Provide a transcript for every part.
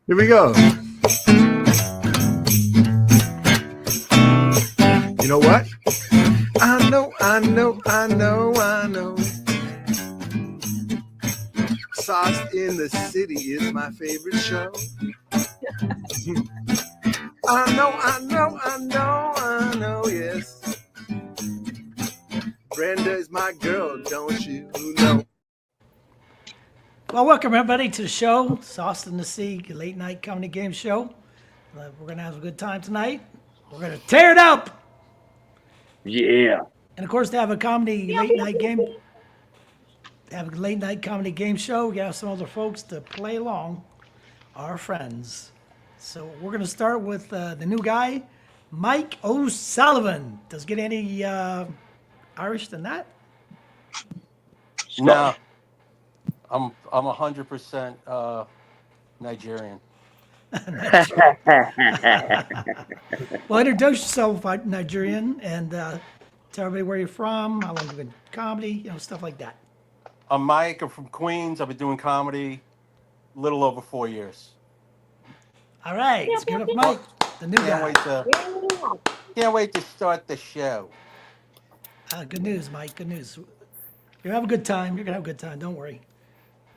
Here we go. You know what? I know. Sauce in the City is my favorite show. I know, yes. Brenda is my girl, don't you know? Well, welcome everybody to the show, Sauce in the Sea, late night comedy game show. We're gonna have a good time tonight. We're gonna tear it up, Yeah. and of course, to have a comedy late night game, show. We have some other folks to play along, our friends. So we're gonna start with the new guy, Mike O'Sullivan. Does it get any Irish than that? No, I'm 100% Nigerian. Well, introduce yourself, Nigerian, and tell everybody where you're from, how long you've been comedy, stuff like that. I'm Mike. I'm from Queens. I've been doing comedy a little over 4 years. All right, let's give it up, Mike, the new guy. Can't wait to start the show. Good news, Mike. Good news. You're gonna have a good time. You're gonna have a good time. Don't worry.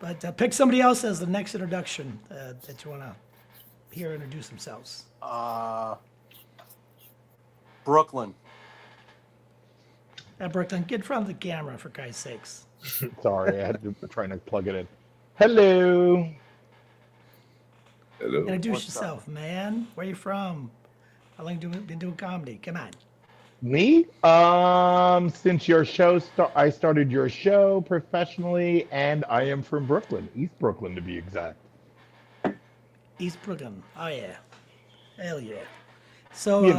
But pick somebody else as the next introduction that you wanna hear introduce themselves. Brooklyn. Brooklyn, get in front of the camera for Christ's sakes. Sorry, I had to try to plug it in. Hello. Hello. Introduce yourself, man. Where you from? How long you been doing comedy? Come on. Me? Since your show I started your show professionally, and I am from Brooklyn, East Brooklyn to be exact. East Brooklyn. Oh yeah. Hell yeah. So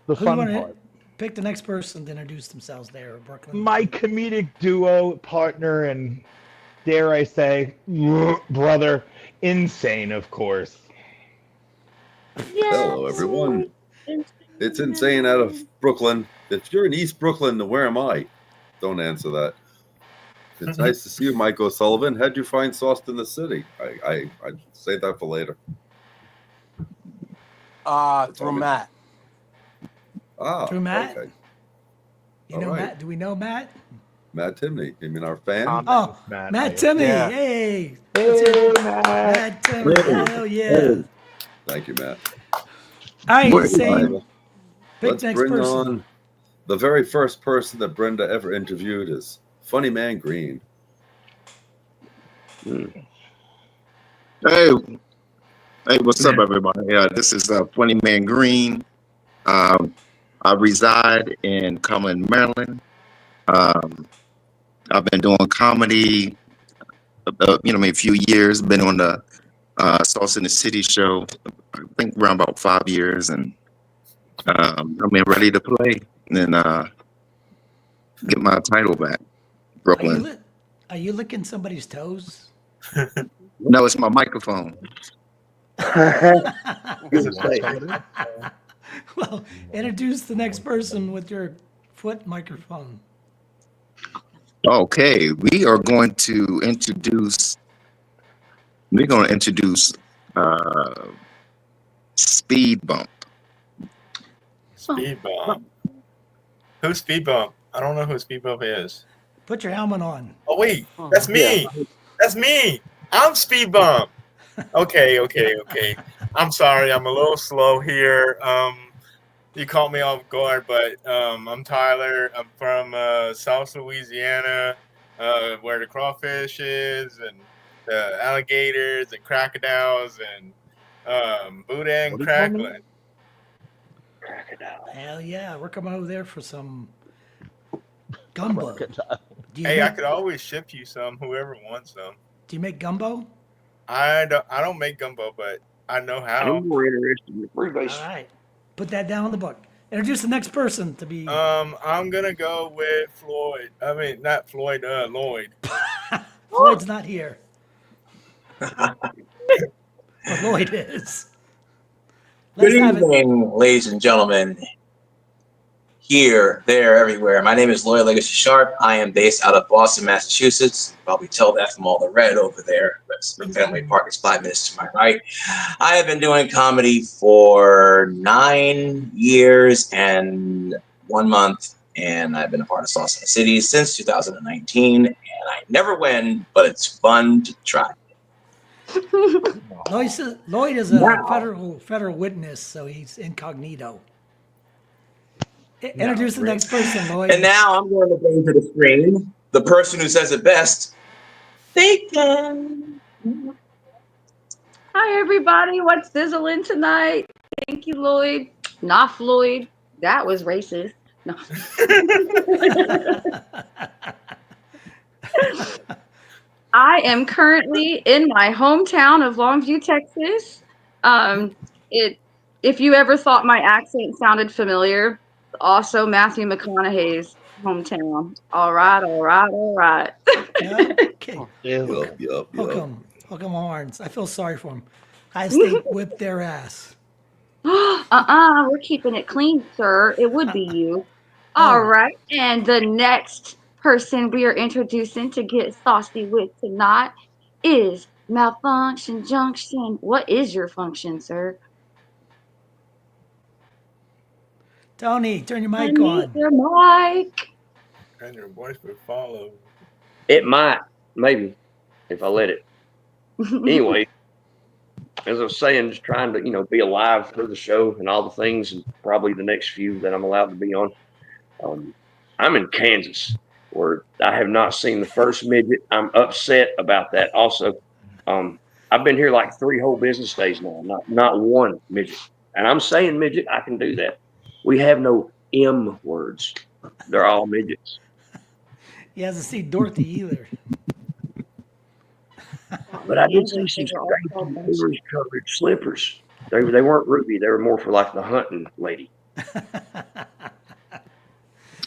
The who fun you wanna part. pick the next person to introduce themselves there, Brooklyn? My comedic duo partner and, dare I say, brother, Insane, of course. Hello, everyone. It's Insane out of Brooklyn. If you're in East Brooklyn, then where am I? Don't answer that. It's nice to see you, Mike O'Sullivan. How'd you find Sauce in the City? I'd save that for later. Through Matt. Through Matt? Okay. You know Matt? Do we know Matt? Matt Timney. You mean our fan? Oh, Matt Timney. Yeah. Hey. Hey, Matt. Matt Timney. Hell yeah. Thank you, Matt. All right, Let's Insane. Pick the next bring person. on the very first person that Brenda ever interviewed is Funny Man Green. Hey, what's up, everybody? This is Funny Man Green. I reside in Cumberland, Maryland. I've been doing comedy, maybe a few years. Been on the Sauce in the City show, I think around about 5 years, and I'm ready to play and get my title back. Brooklyn. Are you licking somebody's toes? No, it's my microphone. Well, introduce the next person with your foot microphone. Okay, we're going to introduce Speed Bump. Speed Bump. Who's Speed Bump? I don't know who Speed Bump is. Put your helmet on. Oh wait, that's me. That's me. I'm Speed Bump. Okay. I'm sorry, I'm a little slow here. You caught me off guard, but I'm Tyler. I'm from South Louisiana, where the crawfish is, and the alligators and crocodiles and boudin crackling. Hell yeah, we're coming over there for some gumbo. Hey, I could always ship you some. Whoever wants some. Do you make gumbo? I don't make gumbo, but I know how. I'm more interested in the All right, put that down in the book. Introduce the next person to be. I'm gonna go with Floyd. I mean, not Floyd. Lloyd. Floyd's not here. But Lloyd is. Good evening, ladies and gentlemen. here, there, everywhere. My name is Lloyd Legacy Sharp. I am based out of Boston, Massachusetts. Probably tell that from all the red over there. That's the Family Park is 5 minutes to my right. I have been doing comedy for 9 years and 1 month, and I've been a part of Sauce in the City since 2019. And I never win, but it's fun to try. Lloyd is a federal witness, so he's incognito. Introduce the next person, Lloyd. And now I'm going to bring to the screen the person who says it best, Bacon. Hi, everybody. What's sizzling tonight? Thank you, Lloyd. Not Floyd. That was racist. No. I am currently in my hometown of Longview, Texas. If you ever thought my accent sounded familiar, also Matthew McConaughey's hometown. All right. Yeah? Okay. Yup. Hook 'em horns. I feel sorry for him. High State whipped their ass. We're keeping it clean, sir. It would be you. All right. And the next person we are introducing to get saucy with tonight is Malfunction Junction. What is your function, sir? Tony, turn your I mic need on. your mic. And your voice would follow. It might, maybe, if I let it. Anyway, as I was saying, just trying to, be alive for the show and all the things, and probably the next few that I'm allowed to be on. I'm in Kansas, where I have not seen the first midget. I'm upset about that. Also, I've been here like 3 whole business days now, not one midget. And I'm saying midget, I can do that. We have no M words. They're all midgets. He hasn't seen Dorothy either. But I did see some strange covered slippers. They weren't ruby. They were more for like the hunting lady.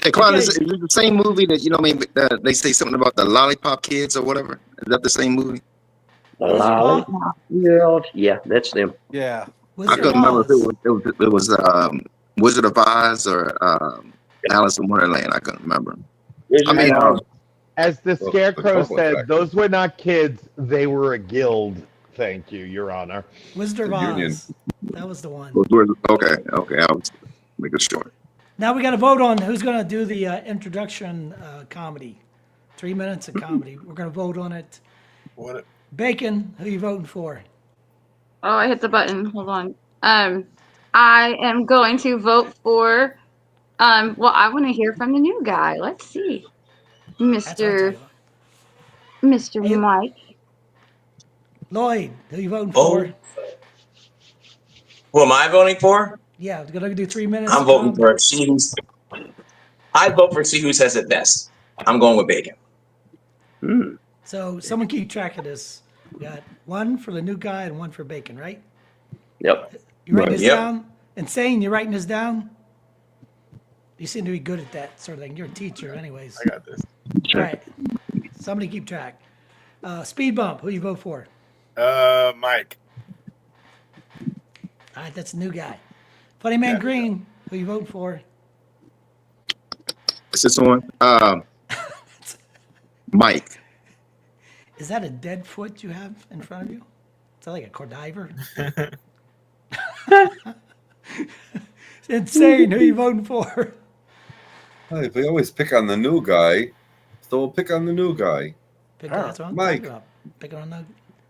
Hey, Clyde, is it the same movie that they say something about the Lollipop Kids or whatever? Is that the same movie? The Lollipop Girls. Yeah, that's them. Yeah. I couldn't remember if it was Wizard of Oz or Alice in Wonderland. I couldn't remember. As the Scarecrow said, those were not kids. They were a guild. Thank you, Your Honor. Wizard of Oz. That was the one. Okay. I was making sure. Now we got to vote on who's going to do the introduction comedy. 3 minutes of comedy. We're going to vote on it. Bacon, who are you voting for? Oh, I hit the button. Hold on. I am going to vote for. I want to hear from the new guy. Let's see, Mr. Hey, Mike. Lloyd, who are you voting for? Who am I voting for? Yeah, we're going to do 3 minutes. I'm voting for I vote for See Who Says It Best. I'm going with Bacon. So someone keep track of this. We got 1 for the new guy and 1 for Bacon, right? Yep. You writing this down? Insane, you writing this down? You seem to be good at that sort of thing. You're a teacher anyways. I got this. All right. Somebody keep track. Speed Bump, who you vote for? Mike. All right, that's a new guy. Funny Man Green, who you voting for? Is this on? Mike. Is that a dead foot you have in front of you? Is that like a Cordiver? It's insane. Who you voting for? Hey, we always pick on the new guy, so we'll pick on the new guy. That's what I'm Mike. talking about. Picking on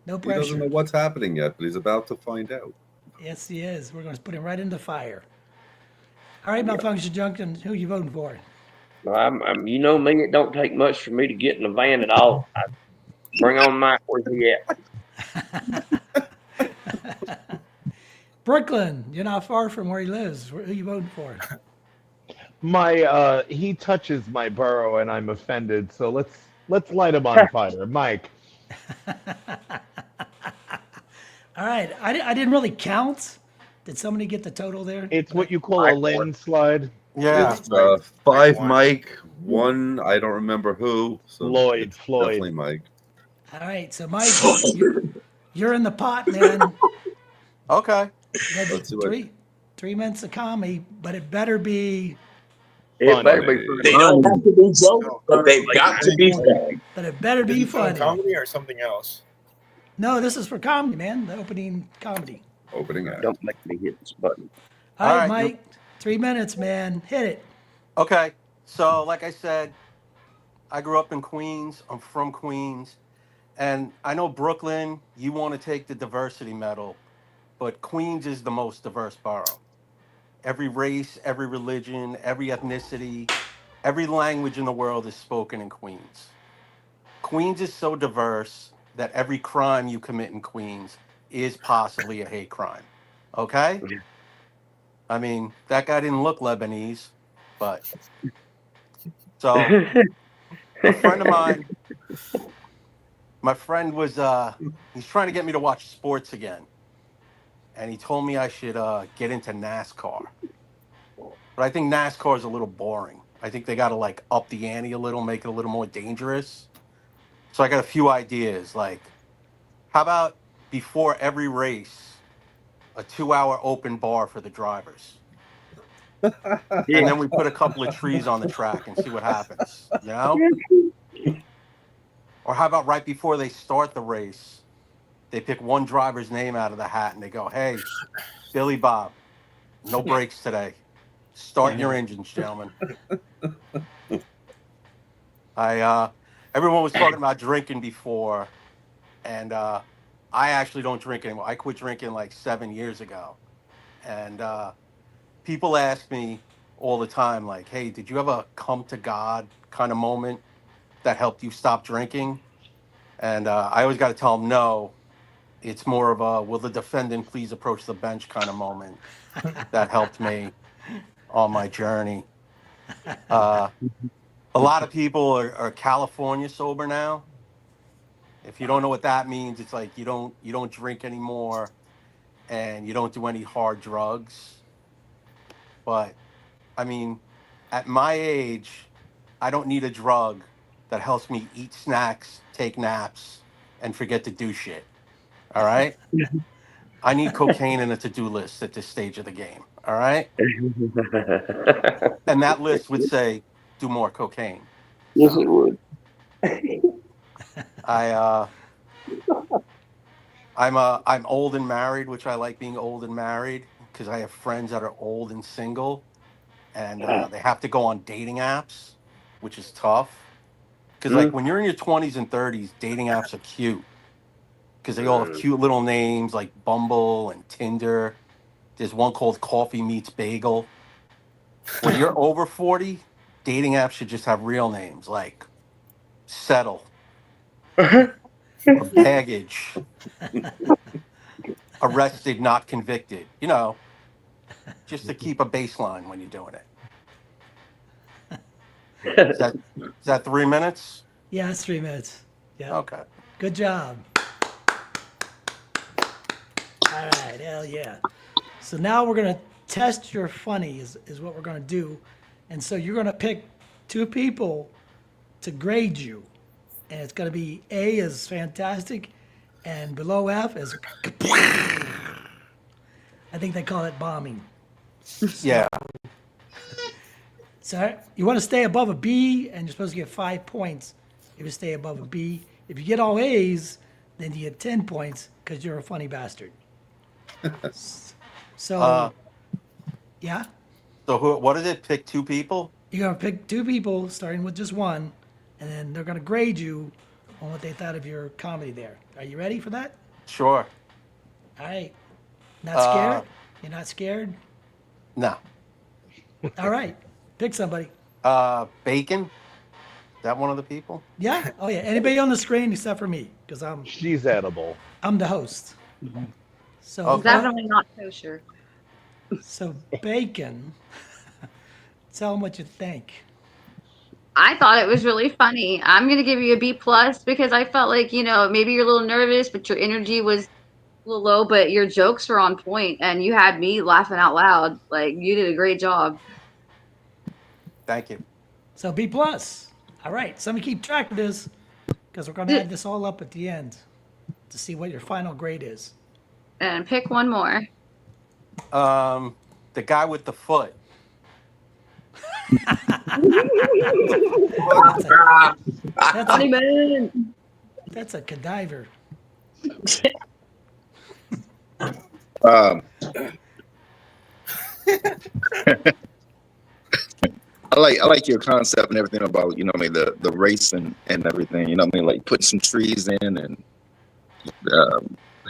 no He doesn't know pressure. what's happening yet, but he's about to find out. Yes, he is. We're going to put him right in the fire. All right, Malfunction Junction, who you voting for? I'm you know me, it don't take much for me to get in the van at all. I bring on Mike. Where's he at? Brooklyn, you're not far from where he lives. Who you voting for? He touches my burrow and I'm offended. So let's light him on fire, Mike. All right, I didn't really count. Did somebody get the total there? It's what you call a landslide. Yeah. It's 5 Mike, 1 I don't remember who. So Floyd. Definitely Mike. All right, so Mike, you're in the pot, man. Okay. You had Let's see what- 3 minutes of comedy, but it better be It better funny. be They don't have to be jokes, but they've Like, got to be funny. But it better Is be he doing funny. comedy or something else? No, this is for comedy, man. The opening comedy. Opening act. don't make me hit this button. All All right, right, Mike. 3 minutes, man. Hit it. Okay. So, like I said, I grew up in Queens. I'm from Queens. And I know Brooklyn, you want to take the diversity medal, but Queens is the most diverse borough. Every race, every religion, every ethnicity, every language in the world is spoken in Queens. Queens is so diverse that every crime you commit in Queens is possibly a hate crime. Okay? I mean, that guy didn't look Lebanese, but so a friend of mine, my friend was he's trying to get me to watch sports again. And he told me I should get into NASCAR. But I think NASCAR is a little boring. I think they got to like up the ante a little, make it a little more dangerous. So I got a few ideas. Like, how about before every race, a 2 hour open bar for the drivers? And then we put a couple of trees on the track and see what happens, you know? Or how about right before they start the race, they pick one driver's name out of the hat and they go, hey, Billy Bob, no brakes today. Start your engines, gentlemen. Everyone was talking about drinking before, and I actually don't drink anymore. I quit drinking like 7 years ago. And people ask me all the time, like, hey, did you have a come to God kind of moment that helped you stop drinking? And I always got to tell them no. It's more of a will the defendant please approach the bench kind of moment that helped me on my journey. A lot of people are California sober now. If you don't know what that means, it's like you don't drink anymore and you don't do any hard drugs. But I mean, at my age, I don't need a drug that helps me eat snacks, take naps, and forget to do shit. All right? I need cocaine in a to-do list at this stage of the game. All right? And that list would say, do more cocaine. Yes, it would. I I'm old and married, which I like being old and married because I have friends that are old and single, and they have to go on dating apps, which is tough. Because like when you're in your 20s and 30s, dating apps are cute because they all have cute little names like Bumble and Tinder. There's one called Coffee Meets Bagel. When you're over 40, dating apps should just have real names like Settle or Baggage, Arrested, Not Convicted. You know, just to keep a baseline when you're doing it. Is that 3 minutes? Yeah, it's 3 minutes. Yeah. Okay. Good job. All right, hell yeah. So now we're gonna test your funny is what we're gonna do. And so you're gonna pick two people to grade you. And it's gonna be A is fantastic and below F is I think they call it bombing. Yeah. So you want to stay above a B, and you're supposed to get 5 points if you stay above a B. If you get all A's, then you get 10 points because you're a funny bastard. So, yeah, So what is it? Pick two people? you're gonna pick two people, starting with just one, and then they're gonna grade you on what they thought of your comedy there. Are you ready for that? Sure. All right. Not scared? You're not scared? No. All right. Pick somebody. Bacon? That one of the people? Yeah? Oh, yeah. Anybody on the screen except for me, because She's edible. I'm the host. So, Okay. Definitely not kosher. so Bacon, tell them what you think. I thought it was really funny. I'm gonna give you a B plus because I felt like, maybe you're a little nervous, but your energy was a little low, but your jokes were on point and you had me laughing out loud. Like you did a great job. Thank you. So B plus. All right. Somebody keep track of this because we're going to add this all up at the end to see what your final grade is. And pick one more. The guy with the foot. That's Funny a, man. that's a cadaver. Um, I like your concept and everything about, you know what I mean, the race and everything, you know what I mean, like putting some trees in and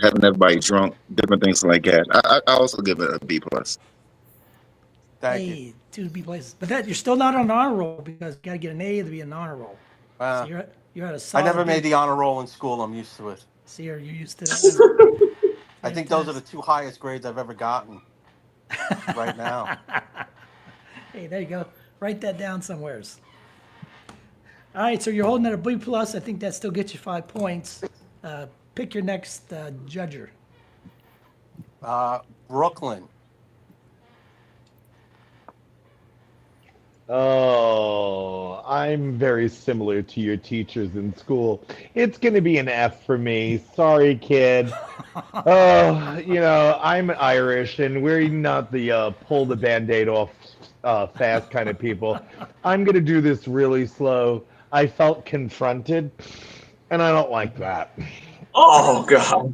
having everybody drunk, different things like that. I also give it a B plus. Thank you. Hey, two B places. But that you're still not on the honor roll because you got to get an A to be an honor roll. So Uh, you're at a I solid. never made B. the honor roll in school. I'm used to it. See, you're used to that. I think those are the two highest grades I've ever gotten right now. Hey, there you go. Write that down somewheres. All right, so you're holding at a B plus. I think that still gets you 5 points. Pick your next judger. Brooklyn. Oh, I'm very similar to your teachers in school. It's going to be an F for me. Sorry, kid. Oh, I'm Irish, and we're not the pull the Band-Aid off fast kind of people. I'm going to do this really slow. I felt confronted, and I don't like that. Oh God.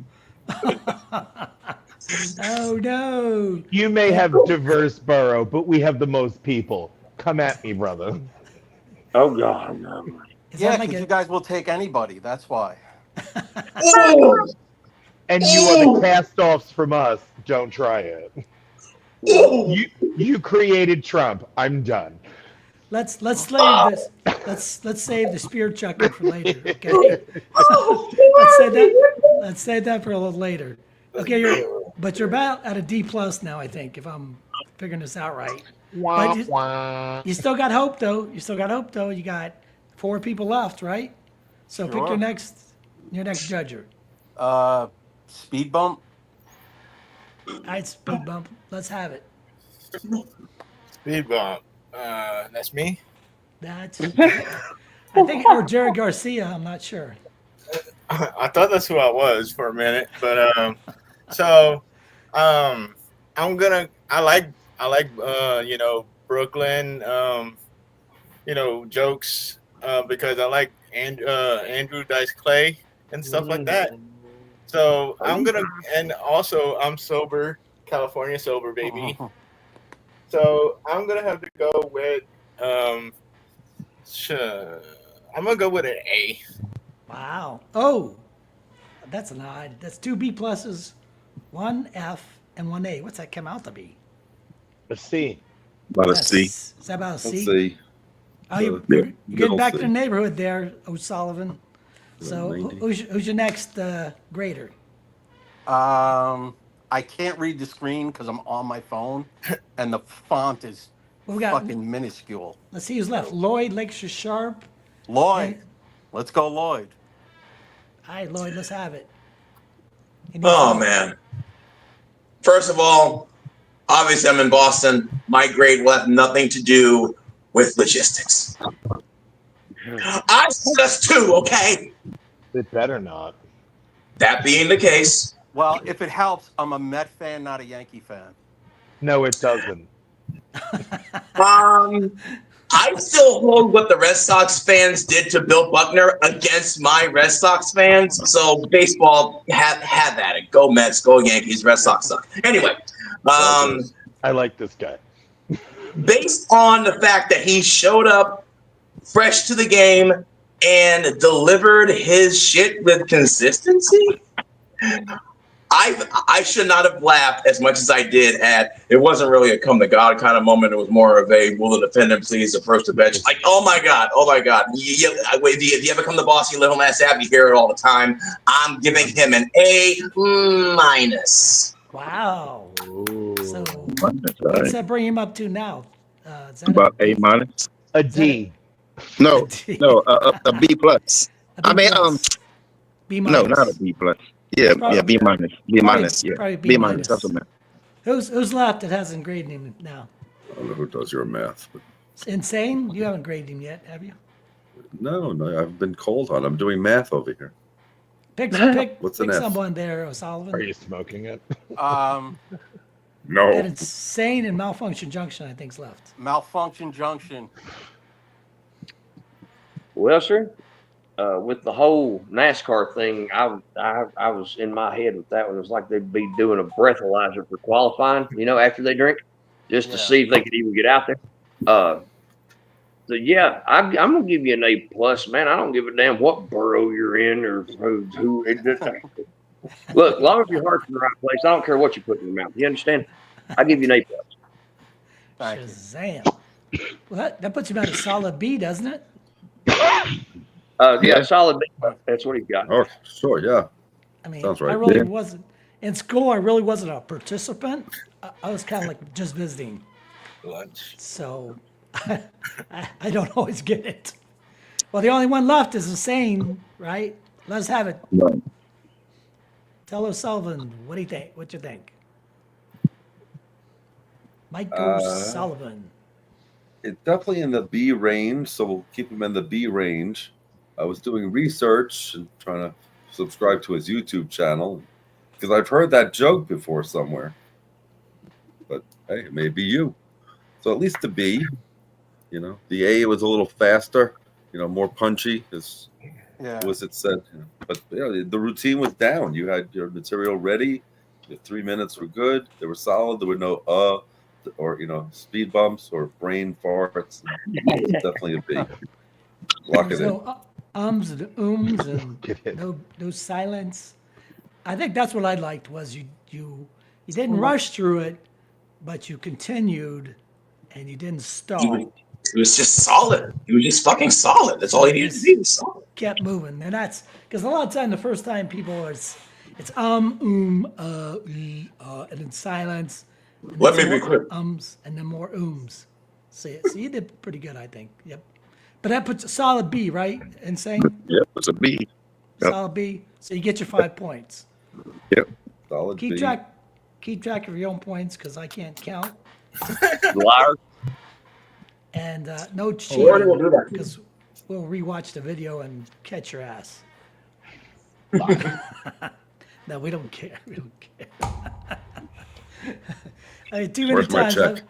Oh no! You may have diverse borough, but we have the most people. Come at me, brother. Oh God, no. Is Yeah, that like because a, you guys will take anybody. That's why. And you are the cast-offs from us. Don't try it. You created Trump. I'm done. let's save this. Let's save the spear chucking for later. Okay. Let's save that for a little later. Okay, you're about at a D plus now. I think if I'm figuring this out right. Wah, But wah. you still got hope though. You still got hope though. You got 4 people left, right? So pick Sure. your next judger. Speed bump. All right, speed bump. Let's have it. Speed bump. That's me. That's I think or Jerry Garcia. I'm not sure. I thought that's who I was for a minute, but so I'm gonna. I like Brooklyn jokes because I like Andrew Dice Clay and stuff like that. So I'm gonna, and also I'm sober, California sober baby. So I'm gonna have to go with I'm gonna go with an A. Wow. Oh, that's an odd. That's 2 B pluses, 1 F, and 1 A. What's that come out to be? A C. About a C. Is that about a Let's C? see. Oh, you're getting middle back to C. the neighborhood there, O'Sullivan. So 90. who's your next grader? I can't read the screen because I'm on my phone, and the font is Well, we got. fucking minuscule. Let's see who's left. Lloyd, Lakeshire Sharp. Lloyd. And- Let's go, Lloyd. All right, Lloyd, let's have it. Oh man. First of all, obviously I'm in Boston. My grade will have nothing to do with logistics. I said us too, okay? It better not. That being the case, Well, if it helps, I'm a Met fan, not a Yankee fan. No, it doesn't. I still hold what the Red Sox fans did to Bill Buckner against my Red Sox fans. So baseball, have at it. Go Mets, go Yankees. Red Sox suck. Anyway, I like this guy. based on the fact that he showed up fresh to the game and delivered his shit with consistency, I should not have laughed as much as I did at. It wasn't really a come to God kind of moment. It was more of a will the defendant please approach the bench. Like, oh my God. If you ever come to Boston, you live on Mass Ave, you hear it all the time. I'm giving him an A minus. Wow. So That's what's right. that bring him up to now? Is that About A minus. A D. No, D? no, a B plus. A B I mean, plus. B no, minus. not a B plus. Yeah, Probably- B minus. B minus. Yeah, probably B B minus. minus. That's what I meant. Who's left that hasn't graded him now? I don't know who does your math, but Insane? You haven't graded him yet, have you? no, I've been called on. I'm doing math over here. Pick What's pick an F? someone there, O'Sullivan. Are you smoking it? No. That insane and malfunction junction, I think's left. Malfunction Junction. Well, sir, with the whole NASCAR thing, I was in my head with that one. It was like they'd be doing a breathalyzer for qualifying, after they drink, just to Yeah. see if they could even get out there. So yeah, I'm gonna give you an A plus, man. I don't give a damn what borough you're in or who. Look, as long as your heart's in the right place, I don't care what you put in your mouth. You understand? I give you an A plus. Thank you. Shazam. Well, that puts him at a solid B, doesn't it? Yeah, solid B. That's what he got. Oh, sure, yeah. I mean, Sounds I right. really Yeah. wasn't in school. I really wasn't a participant. I was kind of like just visiting, Lunch. so I don't always get it. Well, the only one left is Insane, right? Let's have it. Right. Tell O'Sullivan, what do you think? What you think? Mike O'Sullivan. It's definitely in the B range, so we'll keep him in the B range. I was doing research and trying to subscribe to his YouTube channel because I've heard that joke before somewhere. But hey, it may be you. So at least the B, the A was a little faster, more punchy, as Yeah. was it said. But the routine was down. You had your material ready. The 3 minutes were good. They were solid. There were no or speed bumps or brain farts. It's definitely a B. Lock There's it in. no ums and and no silence. I think that's what I liked was you didn't rush through it, but you continued and you didn't stall. It was just solid. He was just fucking solid. That's all he needed to be. Was solid. Kept moving, and that's because a lot of time the first time people it's and then silence. And Let then me be more quick. Ums and then more ums. So you did pretty good, I think. Yep. But that puts a solid B, right? Insane. Yep, it's a B. Yep. Solid B. So you get your 5 points. Yep. Solid Keep B. track of your own points because I can't count. Liar. And no Lordy cheating will do that. because we'll rewatch the video and catch your ass. No, we don't care. We don't care. I mean, too many Where's my times. check?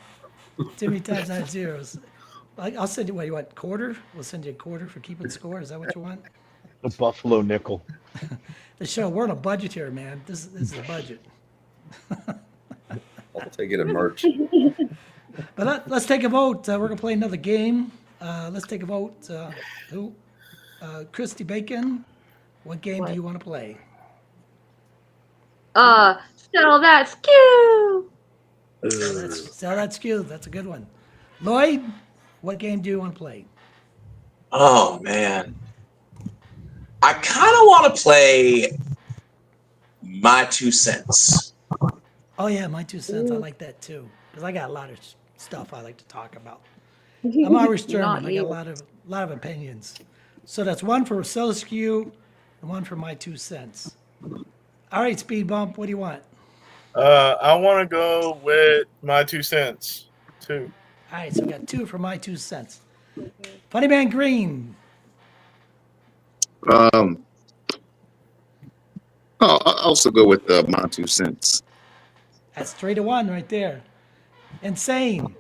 Too many times I have zeros. I'll send you what you want. Quarter? We'll send you a quarter for keeping score. Is that what you want? A buffalo nickel. The show. We're on a budget here, man. This is a budget. I'll take it in merch. But let's take a vote. We're gonna play another game. Let's take a vote. Who? Christy Bacon. What game do you want to play? Sell that skew. Sell that skew. That's a good one. Lloyd, what game do you want to play? Oh man, I kind of want to play my 2 cents. Oh yeah, my 2 cents. I like that too because I got a lot of stuff I like to talk about. I'm Irish German. I got a lot of opinions. So that's one for Sell Skew and one for my 2 cents. All right, Speed Bump. What do you want? I want to go with my 2 cents too. All right, so we got 2 for my 2 cents. Funny Man Green. I'll also go with my 2 cents. That's 3-1 right there. Insane.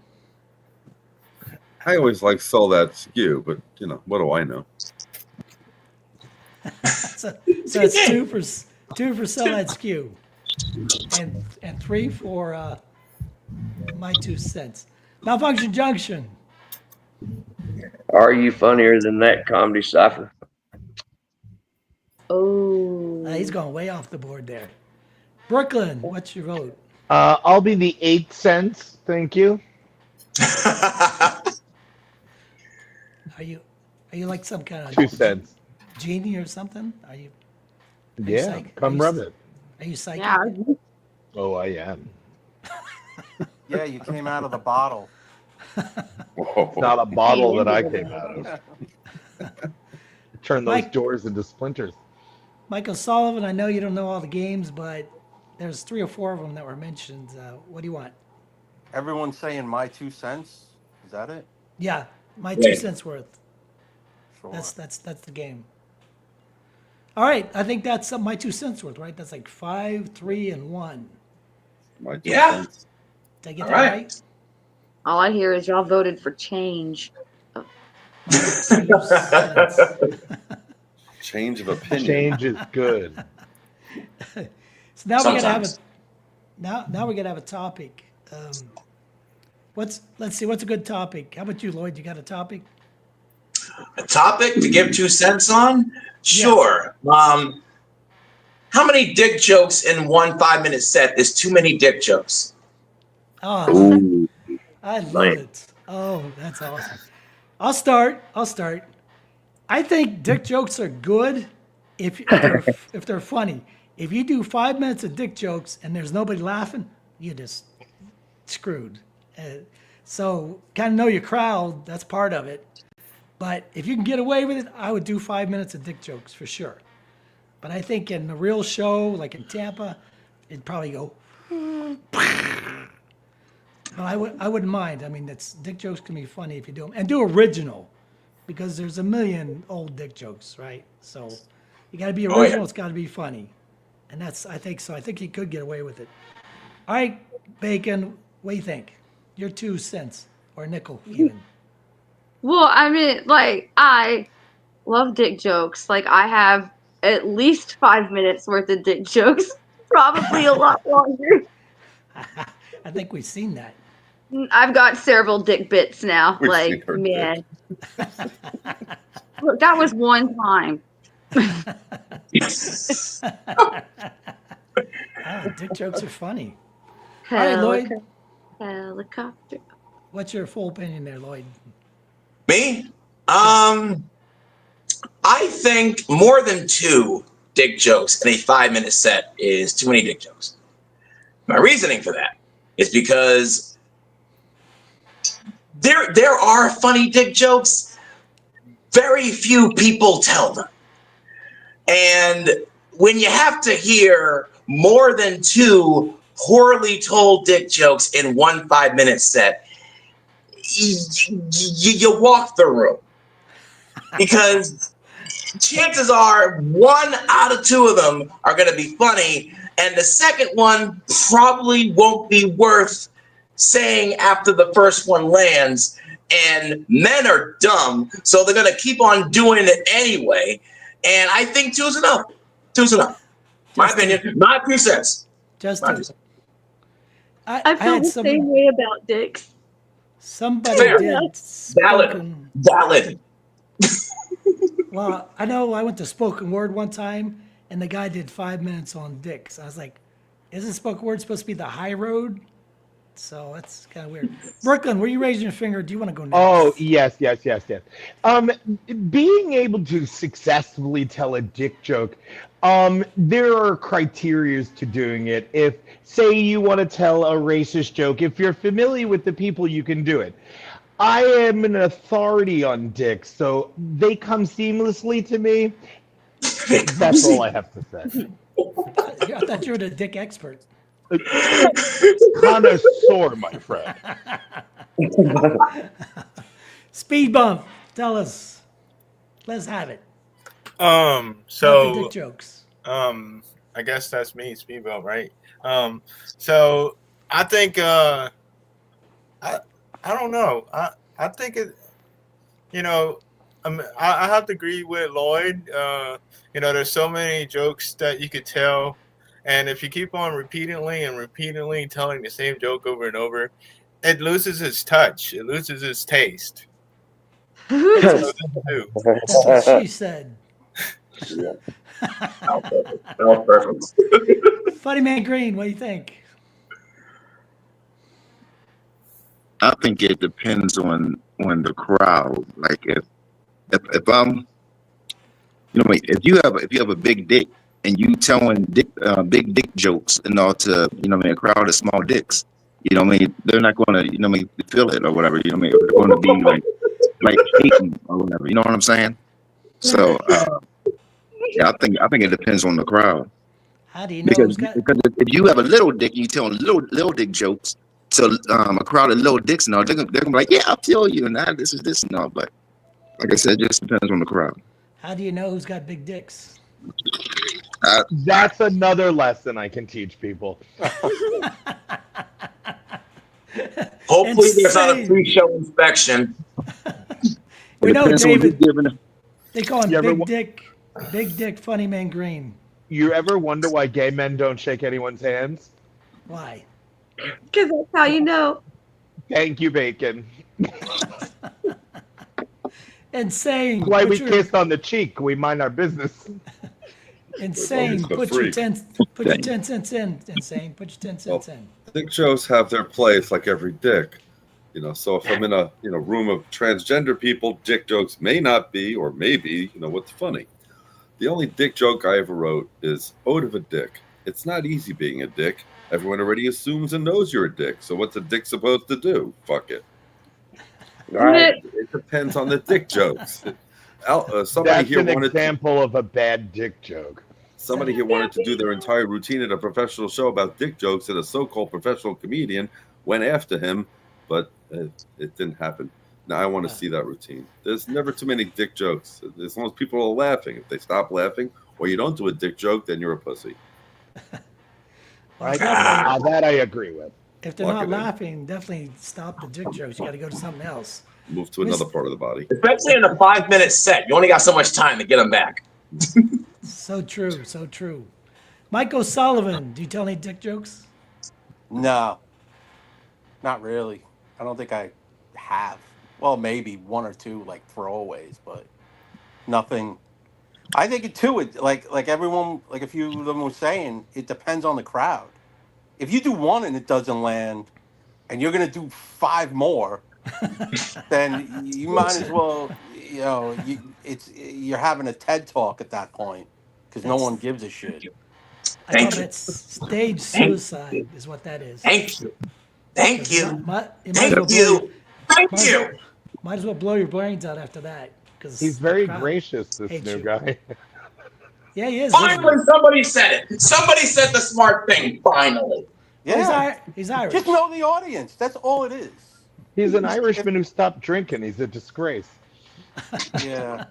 I always like sell that skew, but what do I know? So it's two for Sell That Skew, and 3 for my 2 cents. Malfunction Junction. Are you funnier than that, Comedy Cipher? Oh. He's going way off the board there. Brooklyn, what's your vote? I'll be the 8 cents. Thank you. Are you like some kind of 2 cents. genie or something? Are you Yeah, psychic? come rub it. Are you psychic? Yeah. Oh, I am. Yeah, you came out of the bottle. It's not a bottle that I came out of. Turn those Mike- doors into splinters. Michael Sullivan, I know you don't know all the games, but there's 3 or 4 of them that were mentioned. What do you want? Everyone's saying my 2 cents. Is that it? Yeah, my Yeah. 2 cents worth. Sure. That's the game. All right, I think that's my 2 cents worth, right? That's like 5, 3, and 1. My 2 Yeah. cents. Did I get All that right. right? All I hear is y'all voted for change. My 2 cents. Change of opinion. Change is good. So now we gotta have a Sometimes. now we gotta have a topic. Let's see, what's a good topic? How about you, Lloyd? You got a topic? A topic to give 2 cents on? Yeah. Sure. How many dick jokes in one 5-minute set is too many dick jokes? Oh, I love it. Ooh, I love man. it. Oh, that's awesome. I'll start. I think dick jokes are good if they're funny. If you do 5 minutes of dick jokes and there's nobody laughing, you just screwed. So kind of know your crowd. That's part of it. But if you can get away with it, I would do 5 minutes of dick jokes for sure. But I think in the real show, like in Tampa, it'd probably go. But I wouldn't mind. I mean, dick jokes can be funny if you do them and do original, because there's a million old dick jokes, right? So you got to be Oh, original. yeah. It's got to be funny, and I think so. I think he could get away with it. All right, Bacon, what do you think? Your 2 cents or nickel even. Well, I mean, like, I love dick jokes. Like, I have at least 5 minutes worth of dick jokes, probably a lot longer. I think we've seen that. I've got several dick bits now. We've like, seen her man. Look, that was one time. Dick jokes are funny. All right, Lloyd, Helicopter. what's your full opinion there, Lloyd? Me? I think more than 2 dick jokes in a 5-minute set is too many dick jokes. My reasoning for that is because there are funny dick jokes. Very few people tell them. And when you have to hear more than 2 poorly told dick jokes in one 5-minute set, you walk the room. Because chances are 1 out of 2 of them are going to be funny, and the second one probably won't be worth saying after the first one lands. And men are dumb, so they're going to keep on doing it anyway. And I think 2's enough. 2's enough. My Just opinion. My 2 cents. Just My 2 to, cents. I feel had the same way about dicks. somebody Fair. did Valid. spoken. Valid. Well, I know I went to spoken word one time, and the guy did 5 minutes on dicks. I was like, isn't spoken word supposed to be the high road? So that's kind of weird. Brooklyn, were you raising your finger? Do you want to go next? Oh, yes. Being able to successfully tell a dick joke, there are criterias to doing it. If, say, you want to tell a racist joke, if you're familiar with the people, you can do it. I am an authority on dicks, so they come seamlessly to me. That's all I have to say. I thought you were the dick expert. Connoisseur, my friend. Speed bump, tell us. Let's have it. Not the So dick jokes. I guess that's me, speed bump, right? So I think I don't know. I think it. I have to agree with Lloyd. There's so many jokes that you could tell, and if you keep on repeatedly telling the same joke over and over, it loses its touch. It loses its taste. That's what she said. Yeah. That was perfect. Funny Man Green, what do you think? I think it depends on the crowd. Like if I'm, if you have a big dick and you telling big dick jokes to a crowd of small dicks, they're not going to feel it or whatever. They're going to be like hating or whatever. You know what I'm saying? So yeah, I think it depends on the crowd. How do you know Because who's got? if you have a little dick and you tell little dick jokes to a crowd of little dicks and all, they're gonna be like, yeah, I'll tell you, and this is this and all. But like I said, it just depends on the crowd. How do you know who's got big dicks? That's another lesson I can teach people. Hopefully, there's not a Insane. pre-show inspection. We know Depends on who David. giving it. They call him You ever Big Dick, Funny Man Green. You ever wonder why gay men don't shake anyone's hands? Why? Because that's how you know. Thank you, Bacon. Insane. Why we Put your- kiss on the cheek. We mind our business. Insane. For Put your free. 10 cents in. Insane. Put your 10 cents in. Dick jokes have their place like every dick. So if I'm in a room of transgender people, dick jokes may not be or maybe, what's funny. The only dick joke I ever wrote is ode of a dick. It's not easy being a dick. Everyone already assumes and knows you're a dick. So what's a dick supposed to do? Fuck it. Right. It depends on the dick jokes. Somebody That's here an wanted example of a bad dick joke. Somebody here wanted to do their entire routine at a professional show about dick jokes, and a so-called professional comedian went after him, but it didn't happen. Now I want to see that routine. There's never too many dick jokes. As long as people are laughing. If they stop laughing or you don't do a dick joke, then you're a pussy. Well, That I agree with. if they're Lock not it in. laughing, definitely stop the dick jokes. You got to go to something else. Move to another part of the body. Especially in a 5-minute set. You only got so much time to get them back. So true. So true. Mike O'Sullivan, do you tell any dick jokes? No, not really. I don't think I have. Well, maybe one or two, like throwaways, but nothing. I think it too. Like everyone, like a few of them were saying, it depends on the crowd. If you do one and it doesn't land, and you're gonna do 5 more, then you might as well. You're having a TED talk at that point because no one gives a shit. I call that stage suicide is what that is. Thank you. Thank you. Might as well blow your brains out after that. He's very gracious, this new guy. Yeah, he is. Finally, somebody said it. Somebody said the smart thing. Finally. Yeah, he's Irish. Just know the audience. That's all it is. He's an Irishman who stopped drinking. He's a disgrace. Yeah.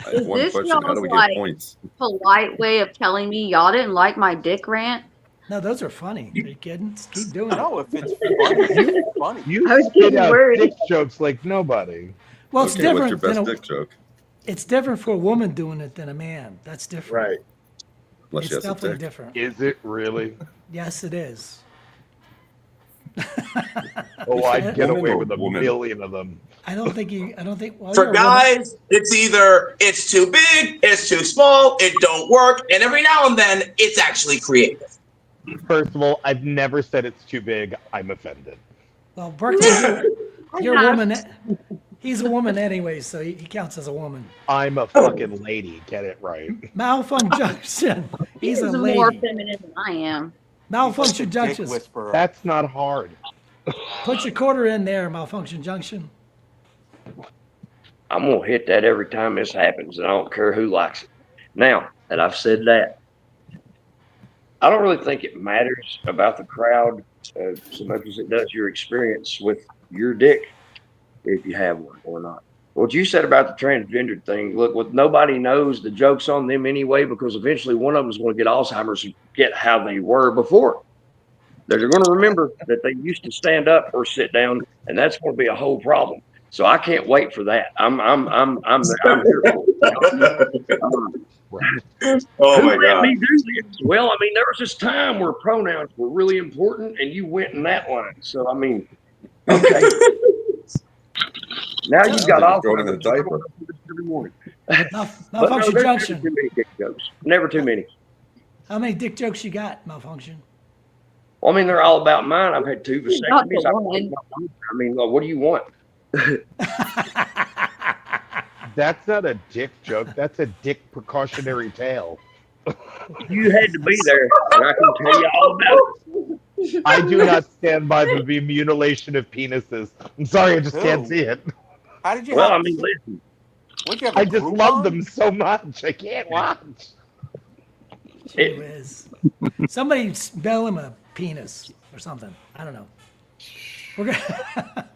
I have one Is this question. How do we y'all's, get points? polite way of telling me y'all didn't like my dick rant? No, those are funny. Are you kidding? Just keep doing it. No, if it's funny, it's funny. You I was spit getting out worried. dick jokes like nobody. Well, it's Okay, different. what's your than best dick joke? It's different for a woman doing it than a man. That's different. Right. Unless she It's has a definitely dick. different. Is it really? Yes, it is. Oh, I'd get Woman away or with a woman? million of them. I don't think. Well, For you're a woman. guys, it's either it's too big, it's too small, it don't work, and every now and then it's actually creative. First of all, I've never said it's too big. I'm offended. Well, Berkeley, you're a woman. He's a woman anyway, so he counts as a woman. I'm a fucking lady. Get it right. Malfunction. He's a He's more lady. feminine than I am. Malfunction Dick Junction. whisperer. That's not hard. Put your quarter in there, Malfunction Junction. I'm gonna hit that every time this happens, and I don't care who likes it. Now that I've said that, I don't really think it matters about the crowd so much as it does your experience with your dick, if you have one or not. What you said about the transgender thing, look, what nobody knows, the joke's on them anyway, because eventually one of them is going to get Alzheimer's and get how they were before. They're going to remember that they used to stand up or sit down, and that's going to be a whole problem. So I can't wait for that. I'm here for it. Oh Who my let god. me do this? Well, I mean, there was this time where pronouns were really important, and you went in that line. So I mean, okay. Now you've got all Going in a diaper. every morning. Malfunction there's Junction. Never too many dick jokes. Never too many. How many dick jokes you got, Malfunction? Well, I mean, they're all about mine. I've had 2 Not the vasectomies. one. I mean, what do you want? That's not a dick joke. That's a dick precautionary tale. You had to be there, and I can tell you all about it. I do not stand by the mutilation of penises. I'm sorry, I just can't Ew. see it. How did you Well, have I mean, listen. What'd you have, a I just Groupon? love them so much. I can't watch. Gee whiz. Somebody spell him a penis or something. I don't know. We're gonna.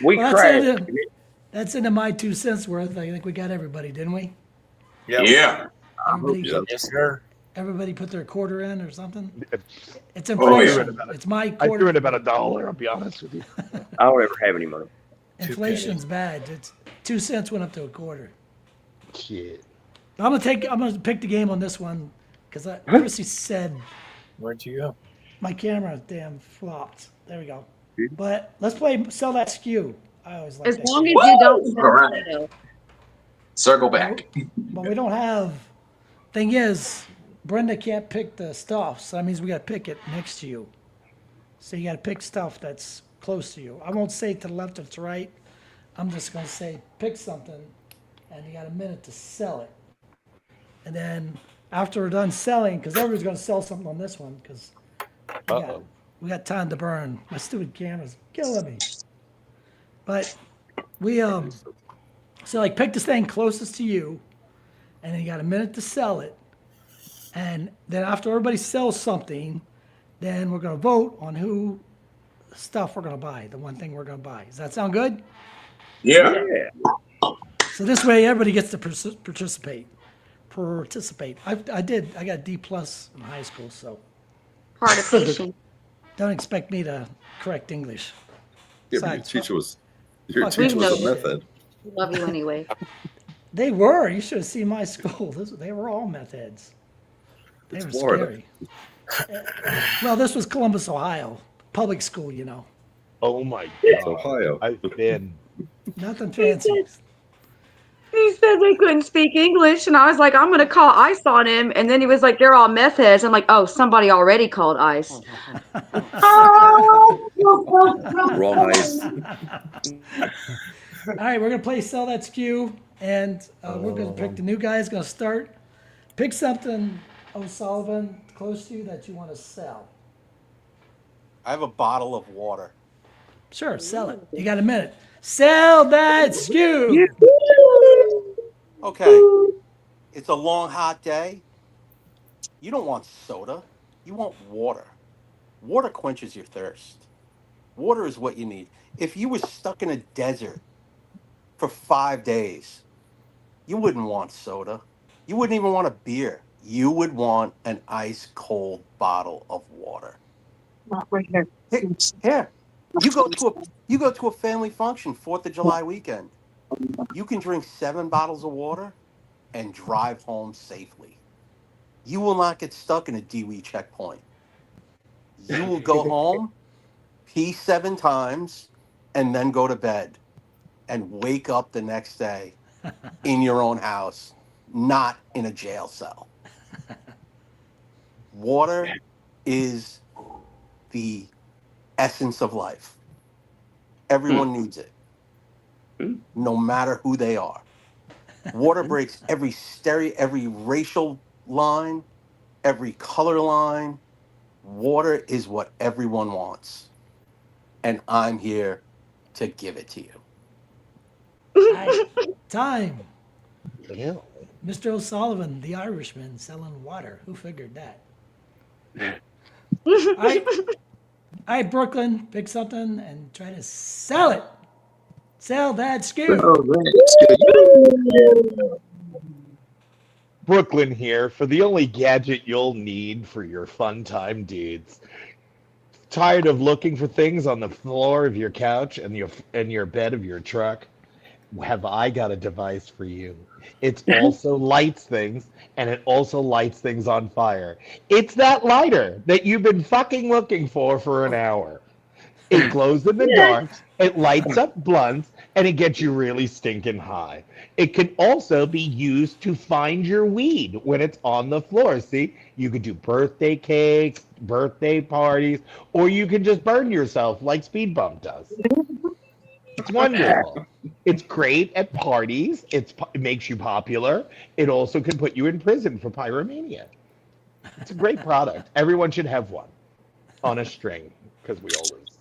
We Well, crashed. That's into my 2 cents worth. I think we got everybody, didn't we? Yeah. I hope Everybody, so. Yes, sir. Everybody put their quarter in or something. It's Oh, yeah. inflation. It's my I threw quarter. in about $1. I'll be honest with you. I don't ever have any money. Inflation's bad. It's 2 cents went up to a quarter. Shit. I'm gonna pick the game on this one because Chrissy said Where'd you go? my camera damn flopped. There we go. But let's play sell that skew. I always like As that. long as game. you don't All sell right. Play-Doh. Circle back. But we don't have. Thing is, Brenda can't pick the stuff, so that means we got to pick it next to you. So you got to pick stuff that's close to you. I won't say to the left or to right. I'm just gonna say pick something, and you got a minute to sell it. And then after we're done selling, because everybody's gonna sell something on this one, because we got time to burn. My stupid camera's killing me. But we so like pick this thing closest to you, and then you got a minute to sell it. And then after everybody sells something, then we're gonna vote on who stuff we're gonna buy, the one thing we're gonna buy. Does that sound good? Yeah. So this way everybody gets to participate. I got D plus in high school, so Participation. don't expect me to correct English. Yeah, but Besides, your fuck, teacher we was know a you. method. We love you anyway. They were. You should have seen my school. They were all meth heads. They It's were Florida. scary. Well, this was Columbus, Ohio. Public school, you know. Oh my It's God. Ohio. I've been. Nothing fancy. He said they couldn't speak English, and I was like, I'm gonna call ICE on him. And then he was like, they're all meth heads. I'm like, oh, somebody already called ICE. Wrong ice. All right, we're gonna play Sell That Skew, and we're gonna pick the new guy is gonna start. Pick something, O'Sullivan, close to you that you want to sell. I have a bottle of water. Sure, sell it. You got a minute. Sell that skew. Okay, it's a long, hot day. You don't want soda. You want water. Water quenches your thirst. Water is what you need. If you were stuck in a desert for 5 days, you wouldn't want soda. You wouldn't even want a beer. You would want an ice cold bottle of water. Here, you go to a family function, 4th of July weekend. You can drink 7 bottles of water and drive home safely. You will not get stuck in a Dewey checkpoint. You will go home, pee 7 times, and then go to bed and wake up the next day in your own house, not in a jail cell. Water is the essence of life. Everyone needs it, no matter who they are. Water breaks every racial line, every color line. Water is what everyone wants, and I'm here to give it to you. All right, time. Yeah. Mr. O'Sullivan, the Irishman, selling water. Who figured that? All right, Brooklyn, pick something and try to sell it. Sell that skew. Brooklyn here for the only gadget you'll need for your fun time, dudes. Tired of looking for things on the floor of your couch and your bed of your truck? Have I got a device for you? It also lights things, and it also lights things on fire. It's that lighter that you've been fucking looking for an hour. It glows in the dark, it lights up blunts, and it gets you really stinking high. It can also be used to find your weed when it's on the floor. See, you could do birthday cakes, birthday parties, or you can just burn yourself like Speed Bump does. It's wonderful. It's great at parties. It makes you popular. It also can put you in prison for pyromania. It's a great product. Everyone should have one on a string because we all lose.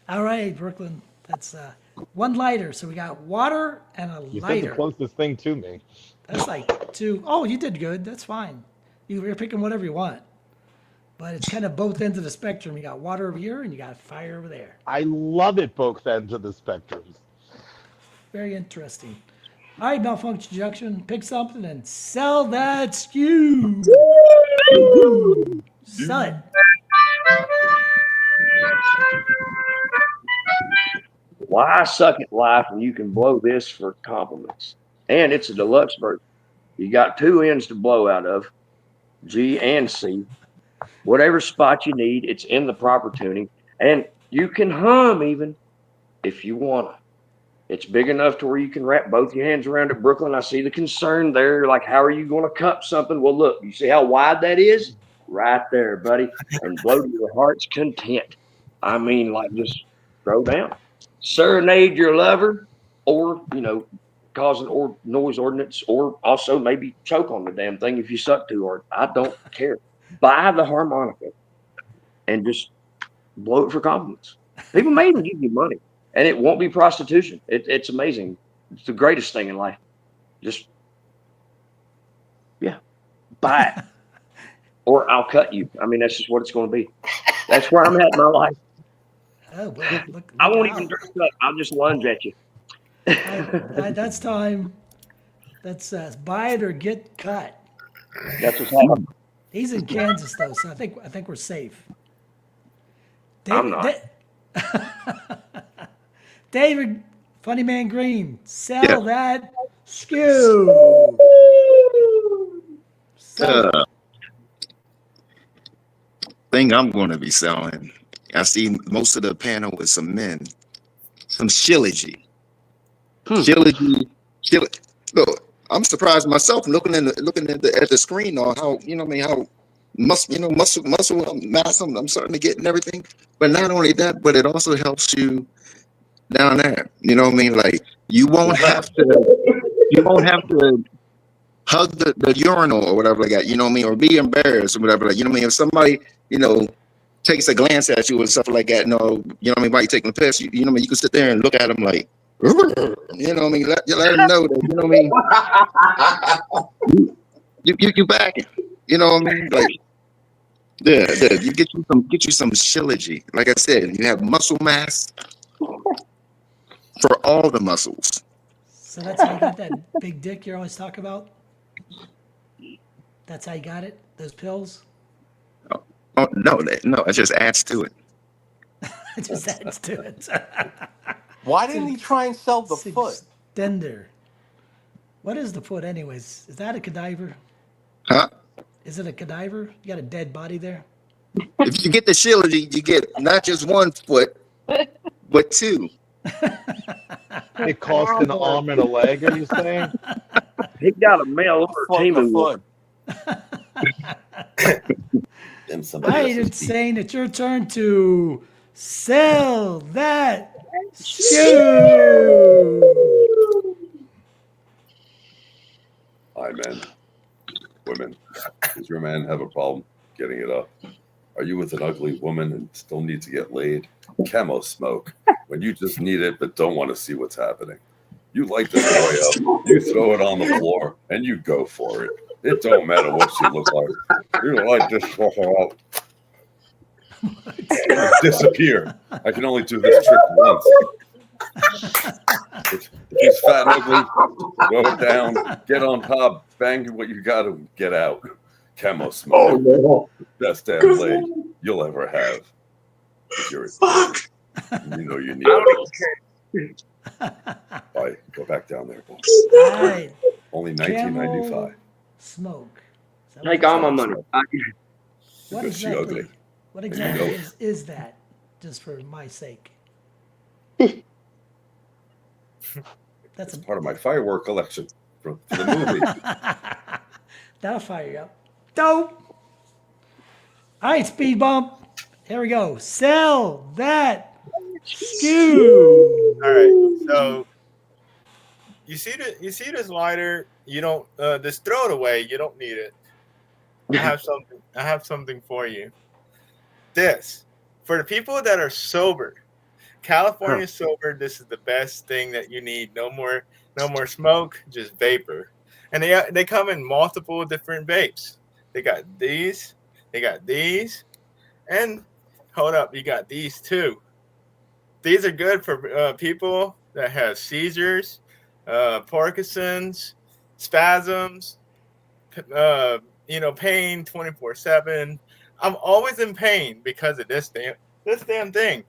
All right, Brooklyn. That's one lighter. So we got water and a You said lighter. the closest thing to me. That's like 2. Oh, you did good. That's fine. You're picking whatever you want. But it's kind of both ends of the spectrum. You got water over here and you got fire over there. I love it both ends of the spectrums. Very interesting. All right, Malfunction Junction, pick something and sell that skew. Sell it. Why suck at life when you can blow this for compliments? And it's a deluxe version. You got two ends to blow out of, G and C. Whatever spot you need, it's in the proper tuning. And you can hum even if you want to. It's big enough to where you can wrap both your hands around it. Brooklyn, I see the concern there. Like, how are you going to cup something? Well, look, you see how wide that is? Right there, buddy. And blow to your heart's content. I mean, like, just throw down. Serenade your lover, or, cause an noise ordinance, or also maybe choke on the damn thing if you suck too hard. I don't care. Buy the harmonica and just blow it for compliments. People may even give you money, and it won't be prostitution. It's amazing. It's the greatest thing in life. Just, buy it, or I'll cut you. I mean, that's just what it's going to be. That's where I'm at in my life. Oh, boy, look I won't out. even dress up. I'll just lunge at you. That's time. That's buy it or get cut. That's what's happening. He's in Kansas though, so I think we're safe. I'm not. David, Funny Man Green, sell Yeah. that skew. Sell it. Thing I'm going to be selling. I see most of the panel with some men, some shilligy. Shilligy. Look, I'm surprised myself looking at the screen on how how muscle mass I'm starting to get and everything. But not only that, but it also helps you down there. You know what I mean? Like you won't have to hug the urinal or whatever like that, you know what I mean, or be embarrassed or whatever, like, you know what I mean, if somebody, takes a glance at you and stuff like that, you know what I mean, while you taking the piss, you know what I mean, you can sit there and look at them like, you know what I mean, let them know that, you know what I mean, you back, you know what I mean, like, yeah, you get you some shilligy, like I said, you have muscle mass for all the muscles. So that's how you got that big dick you're always talking about? That's how you got it? Those pills? Oh no, it just adds to it. It just adds to it. Why didn't he try and sell the foot? Extender. What is the foot anyways? Is that a cadaver? Huh? Is it a cadaver? You got a dead body there? If you get the shilligy, you get not just one foot, but two. It costs an arm and a leg, are you saying? He got a mail order team of foot. All right, it's saying it's your turn to sell that skew. Hi, men. Women. Does your man have a problem getting it up? Are you with an ugly woman and still need to get laid? Camo smoke. When you just need it but don't want to see what's happening. You light this boy up, you throw it on the floor, and you go for it. It don't matter what she looks like. You light this fucker up. You disappear. I can only do this trick once. If he's fat and ugly, throw it down, get on top, bang what you got to get out. Camo smoke. Best damn laid you'll ever have. If you're you know you need it. Bye. Go back down there. All right. Only $19.95. Smoke. Take all my money. What Because she ugly. exactly is that? Just for my sake. That's It's part of my firework collection for the movie. That'll fire you up. Dope. All right, speed bump. Here we go. Sell that skew. All right, so you see this lighter. You don't just throw it away. You don't need it. I have something for you. This for the people that are sober. California sober. This is the best thing that you need. No more smoke, just vapor. And they come in multiple different vapes. They got these. They got these. And hold up, you got these too. These are good for people that have seizures, Parkinson's, spasms, pain 24/7. I'm always in pain because of this damn thing.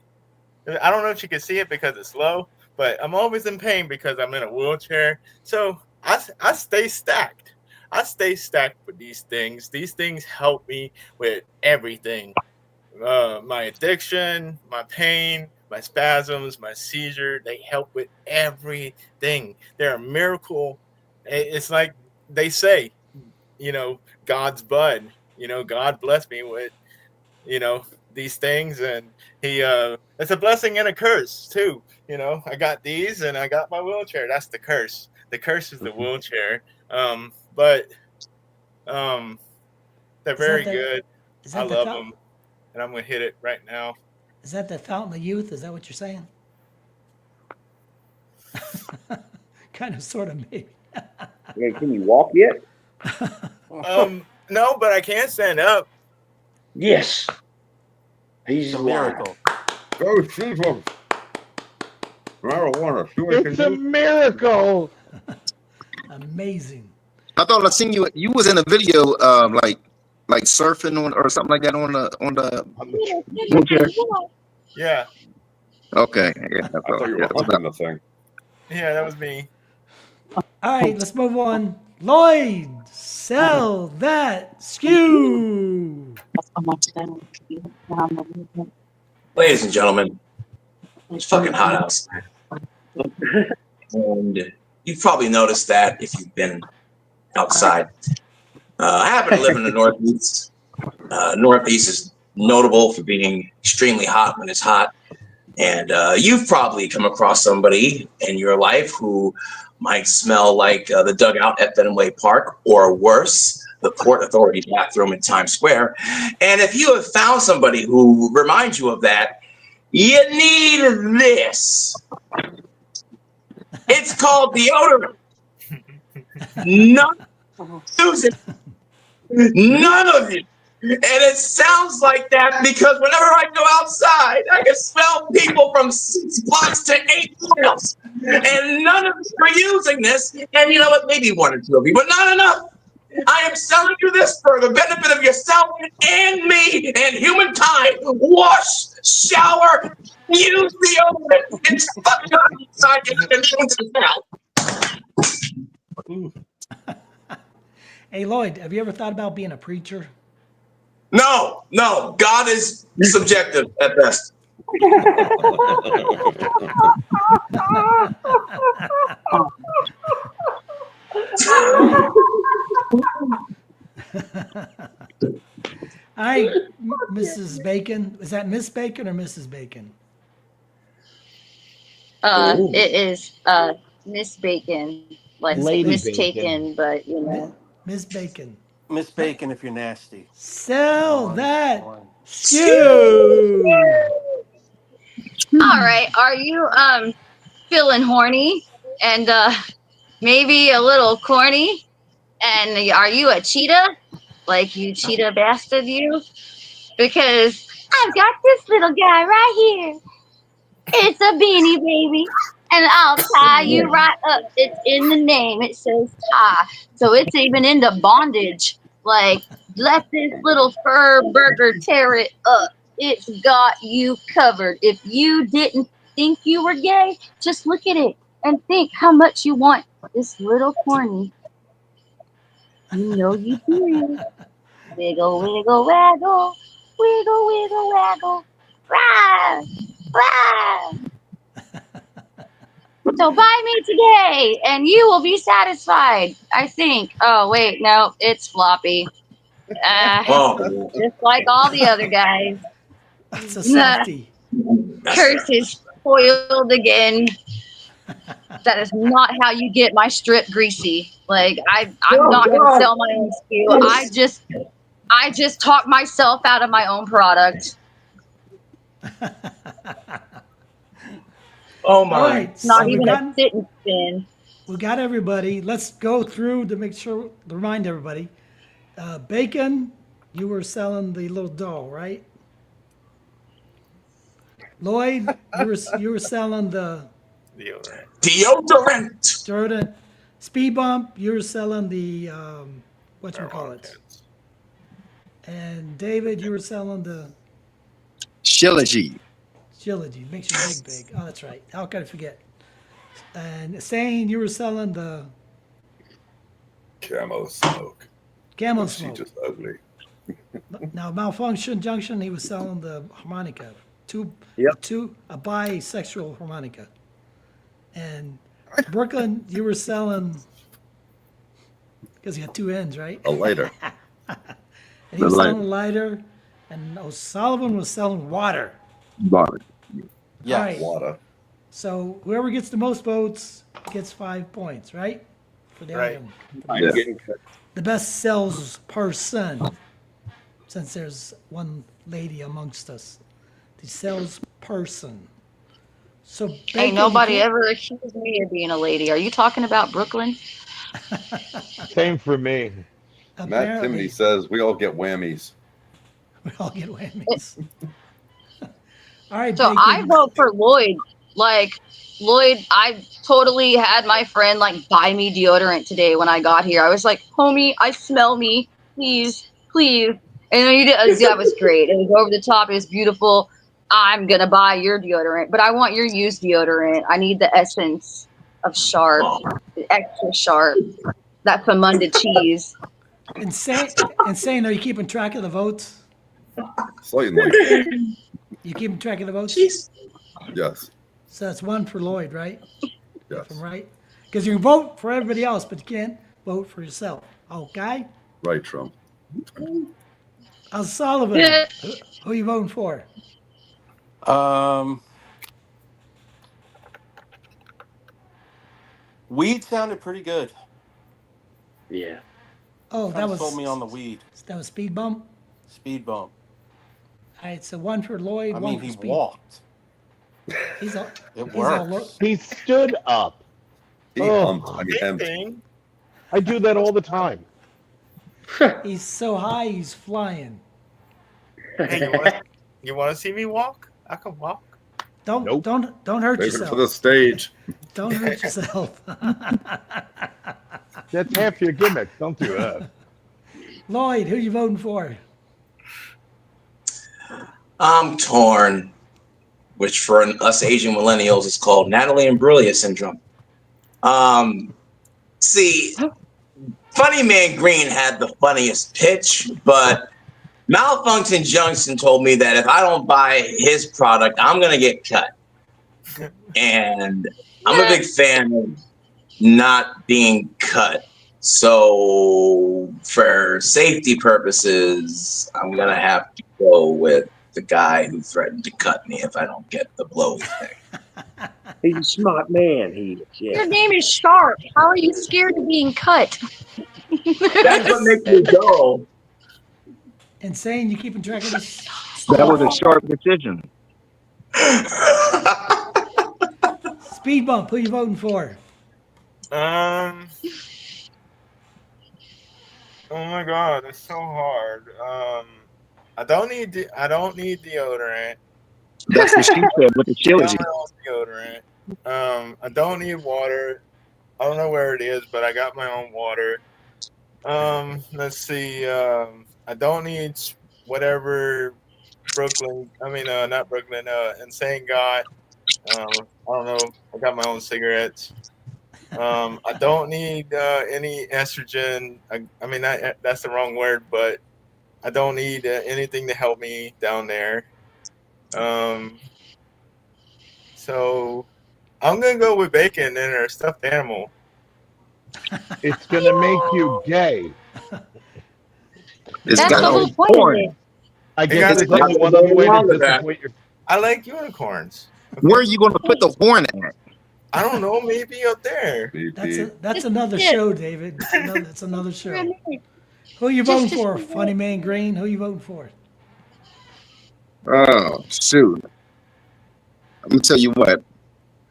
I don't know if you can see it because it's low, but I'm always in pain because I'm in a wheelchair. So I stay stacked. I stay stacked with these things. These things help me with everything. My addiction, my pain, my spasms, my seizure, they help with everything. They're a miracle. It's like they say, God's bud. God blessed me with, these things, and he it's a blessing and a curse too. I got these and I got my wheelchair. That's the curse. The curse is the wheelchair. But they're very good. I love them, and I'm gonna hit it right now. Is that the fountain of youth? Is that what you're saying? Kind of, sort of, maybe. Can you walk yet? No, but I can stand up. Yes. He's It's a miracle. Go shoot him. Marijuana. See what you It's can a do. miracle. Amazing. I thought I seen you. You was in a video, like surfing on or something like that on the wheelchair. Yeah. Okay, yeah, I thought you were hunting the thing. Yeah, that was me. All right, let's move on. Lloyd, sell that skew. Ladies and gentlemen, it's fucking hot outside. And you've probably noticed that if you've been outside. I happen to live in the Northeast. Northeast is notable for being extremely hot when it's hot. And you've probably come across somebody in your life who might smell like the dugout at Fenway Park, or worse, the Port Authority bathroom in Times Square. And if you have found somebody who reminds you of that, you need this. It's called deodorant. None use it. None of it. And it sounds like that because whenever I go outside, I can smell people from 6 blocks to 8 miles. And none of you are using this. And you know what? Maybe 1 or 2 of you, but not enough. I am selling you this for the benefit of yourself and me and humankind. Wash, shower, use deodorant. It's fucking hot outside. You can use it now. Hey, Lloyd, have you ever thought about being a preacher? No. God is subjective at best. All right, Mrs. Bacon. Is that Miss Bacon or Mrs. Bacon? It is Miss Bacon, like Lady mistaken, but you know. Miss Bacon. Miss Bacon if you're nasty. Sell One, that one. skew. All right, are you feeling horny and maybe a little corny? And are you a cheetah? Like you cheetah bastard you? Because I've got this little guy right here. It's a beanie baby. And I'll tie you right up. It's in the name. It says tie. So it's even into bondage. Like, let this little fur burger tear it up. It's got you covered. If you didn't think you were gay, just look at it and think how much you want this little corny. You know you do. Wiggle, wiggle, waggle. Wiggle, wiggle, waggle. Rah! Rah! So buy me today, and you will be satisfied. I think. Oh wait, no, it's floppy. Just like all the other guys. It's a softie. Curse is foiled again. That is not how you get my strip greasy. Like I'm not gonna sell my own SKU. I just talk myself out of my own product. Oh my! All right, not even a sit and spin. We got everybody. Let's go through to make sure to remind everybody. Bacon, you were selling the little doll, right? Lloyd, you were selling the Deodorant. Jordan, Speed Bump, you were selling the whatchamacallit. And David, you were selling the Shilajit. Agility. Makes you big. Oh, that's right. How could I forget? And Sane, you were selling the Camo smoke. Camel She Smoke. just ugly. Now, Malfunction Junction, he was selling the harmonica. A bisexual harmonica. And Brooklyn, you were selling, because you had two ends, right? A lighter. And he was selling a lighter, and O'Sullivan was selling water. Water. Yes. All right. Water. So whoever gets the most votes gets 5 points, right? For the Right. item. I'm Yeah. getting cut. The best sales person, since there's one lady amongst us. The salesperson. So Bacon, Ain't nobody you can't- ever accused me of being a lady. Are you talking about Brooklyn? Same for me. Matt apparently, Timney says we all get whammies. we all get whammies. All right, So Bacon. I vote for Lloyd. Like Lloyd, I totally had my friend like buy me deodorant today when I got here. I was like, homie, I smell me, please, please. And then you did. That was great. It was over the top. It was beautiful. I'm gonna buy your deodorant, but I want your used deodorant. I need the essence of sharp, the extra sharp, that Famunda cheese. Insane, are you keeping track of the votes? Slightly. You keeping track of the votes? Yes. So that's one for Lloyd, right? Yes. From right? Because you can vote for everybody else, but you can't vote for yourself. Okay? Right, Trump. Sullivan, who are you voting for? Weed sounded pretty good. Yeah. Oh, Kinda sold me on the weed. that was Speed Bump. Speed bump. All right, so one for Lloyd, I one mean, for he Speed. walked. He's all, It he's all works. He stood up. He Oh. humped. I mean, hemmed. Thing. I do that all the time. he's so high, he's flying. Hey, you want to see me walk? I can walk. Don't Nope. don't hurt Save it yourself. for the stage. Don't hurt yourself. That's half your gimmick. Don't do that. Lloyd, who you voting for? I'm torn, which for us Asian millennials is called Natalie Imbruglia syndrome. See, Funny Man Green had the funniest pitch, but Malfunction Junction told me that if I don't buy his product, I'm gonna get cut. And I'm a big fan of not being cut. So for safety purposes, I'm gonna have to go with the guy who threatened to cut me if I don't get the blowy thing. He's a smart man. He is. Your Yeah. name is Sharp. How are you scared of being cut? That's what makes me go. Insane, you keeping track of this? That was a sharp decision. Speed Bump, who you voting for? Oh my God, it's so hard. I don't need deodorant. That's what she said with the I got trilogy. my own deodorant. I don't need water. I don't know where it is, but I got my own water. Let's see. I don't need whatever not Brooklyn. Insane got. I don't know. I got my own cigarettes. I don't need any estrogen. I mean, that's the wrong word, but I don't need anything to help me down there. So I'm gonna go with bacon and a stuffed animal. It's gonna make you gay. It's That's got the whole no point of corn. it. I got guess it. there's only one other way to disappoint your. I like unicorns. Where are you going to put the horn at? I don't know, maybe up there. That's another show, David. That's another show. Who you voting for? Funny Man Green, who you voting for? Oh, shoot. I'm going to tell you what.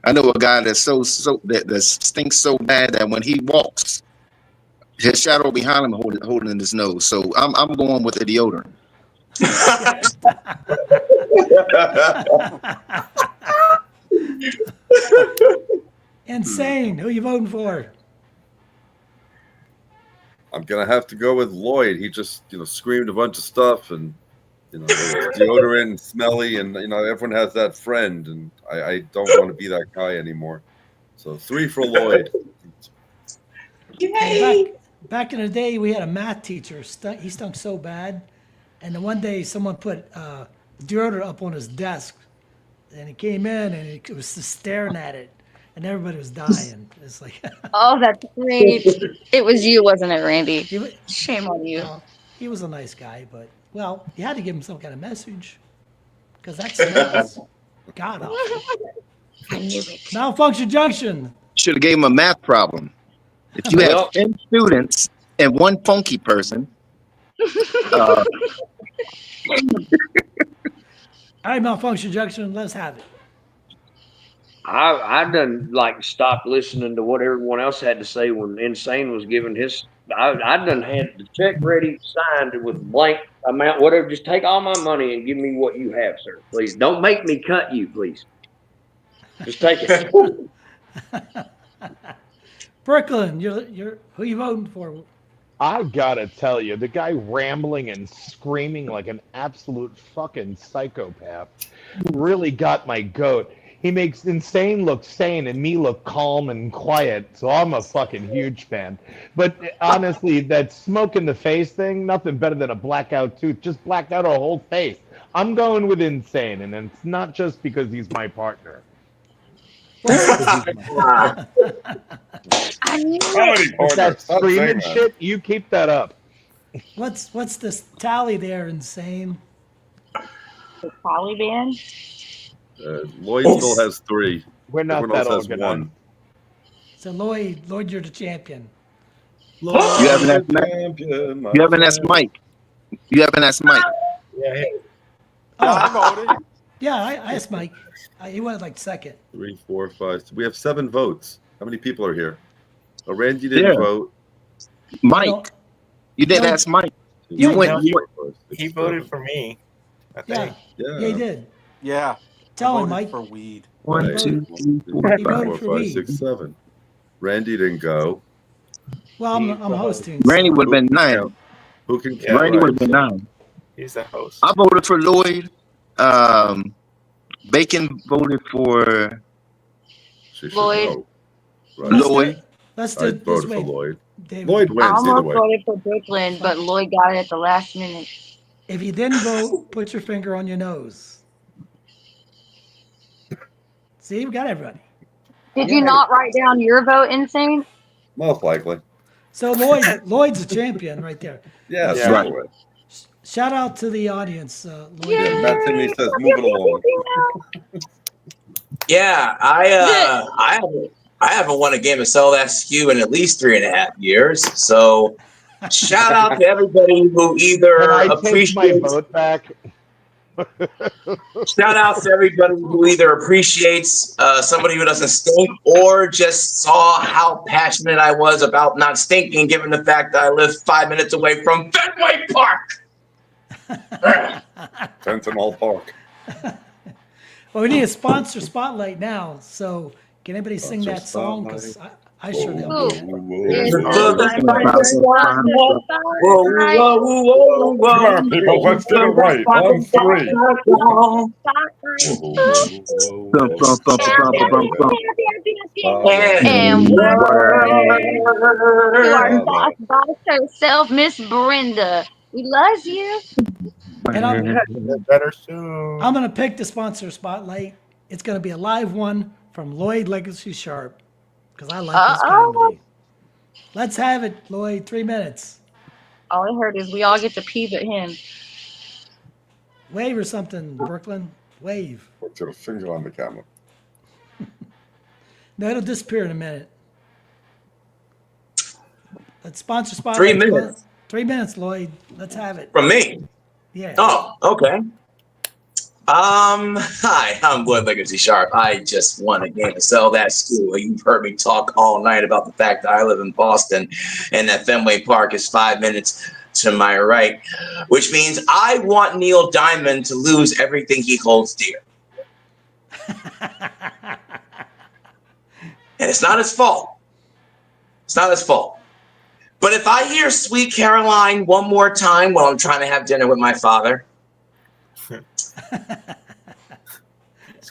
I know a guy that's that stinks so bad that when he walks, his shadow behind him holding his nose. So I'm going with the deodorant. Insane. Who you voting for? I'm gonna have to go with Lloyd. He just, screamed a bunch of stuff, and it's deodorant and smelly, and everyone has that friend, and I don't want to be that guy anymore. So 3 for Lloyd. Back in the day, we had a math teacher. He stunk so bad, and then one day someone put deodorant up on his desk, and he came in and it was just staring at it, and everybody was dying. It's like, Oh, that's great. It was you, wasn't it, Randy? wa- Shame on you. he was a nice guy, but you had to give him some kind of message, because that smells god awful. I knew it. Malfunction junction. Should have gave him a math problem. If you Well- have 10 students and one funky person, All right, malfunction junction. Let's have it. I done stopped listening to what everyone else had to say when Insane was giving his. I done had the check ready, signed with blank amount, whatever. Just take all my money and give me what you have, sir. Please don't make me cut you, please. Just take it. Brooklyn, you're who you voting for? I gotta tell you, the guy rambling and screaming like an absolute fucking psychopath really got my goat. He makes Insane look sane and me look calm and quiet, so I'm a fucking huge fan. But honestly, that smoke in the face thing, nothing better than a blackout tooth. Just blacked out a whole face. I'm going with Insane, and it's not just because he's my partner. I knew Comedy it. With partner. that Stop saying screaming that. shit, you keep that up. What's this tally there, Insane? The Taliban. Lloyd still has 3. We're not Everyone that else has organized. 1. So Lloyd, you're the champion. you haven't asked Mike. You haven't asked Mike. You haven't asked Mike. Yeah, I voted. Yeah, I asked Mike. He went like second. 3, 4, 5. We have 7 votes. How many people are here? Oh, Randy didn't Yeah. vote. Mike, you didn't No. ask Mike. Yeah, You went. no. You went. he voted for me. I Yeah, think. yeah, he did. Yeah. Tell I him, voted Mike. for weed. One, Right. two, 1, 2, four, 3, He five. voted 4, for 5, weed. 6, 7. Randy didn't go. Well, I'm hosting. Randy so- would have been 9. Who can Yeah, count? Randy would have Right. been 9. He's the host. I voted for Lloyd. Bacon voted for She should Lloyd. know. Right. Lloyd. Let's do I it this voted for way, Lloyd. David. Lloyd I wins either almost way. voted for Brooklyn, but Lloyd got it at the last minute. If you didn't vote, put your finger on your nose. See, we got everybody. Did you not write down your vote, Insane? Most likely. So Lloyd's the champion right there. Yes. Yeah. Right. Right. Shout out to the audience. Lloyd. Yeah, Matt Timmy says move it along. Yeah, I haven't won a game of Sell That SKU in at least 3.5 years. So shout out to everybody who Can either I take my appreciates. vote back? Shout out to everybody who either appreciates somebody who doesn't stink or just saw how passionate I was about not stinking, given the fact that I live 5 minutes away from Fenway Park. Sentinel Park. Well, we need a sponsor spotlight now. So can anybody sing Sponsor that song? Because I sure Whoa, will. be in it. Whoa, whoa. Come on, people, let's get it right. On 3. And Word. to our boss herself, Miss Brenda. We love you. And Get better soon. I'm going to pick the sponsor spotlight. It's going to be a live one from Lloyd Legacy Sharp because I like this comedy. Let's have it, Lloyd. 3 minutes. All I heard is we all get to pee but him. Wave or something, Brooklyn. Wave. Put your finger on the camera. No, it'll disappear in a minute. Let's sponsor spotlight. 3 minutes. 3 minutes, Lloyd. Let's have it. From me. Yeah. Oh, okay. Hi, I'm Lloyd Legacy Sharp. I just won a game of Sell That SKU. You've heard me talk all night about the fact that I live in Boston and that Fenway Park is 5 minutes to my right, which means I want Neil Diamond to lose everything he holds dear. And it's not his fault. It's not his fault. But if I hear Sweet Caroline one more time while I'm trying to have dinner with my father,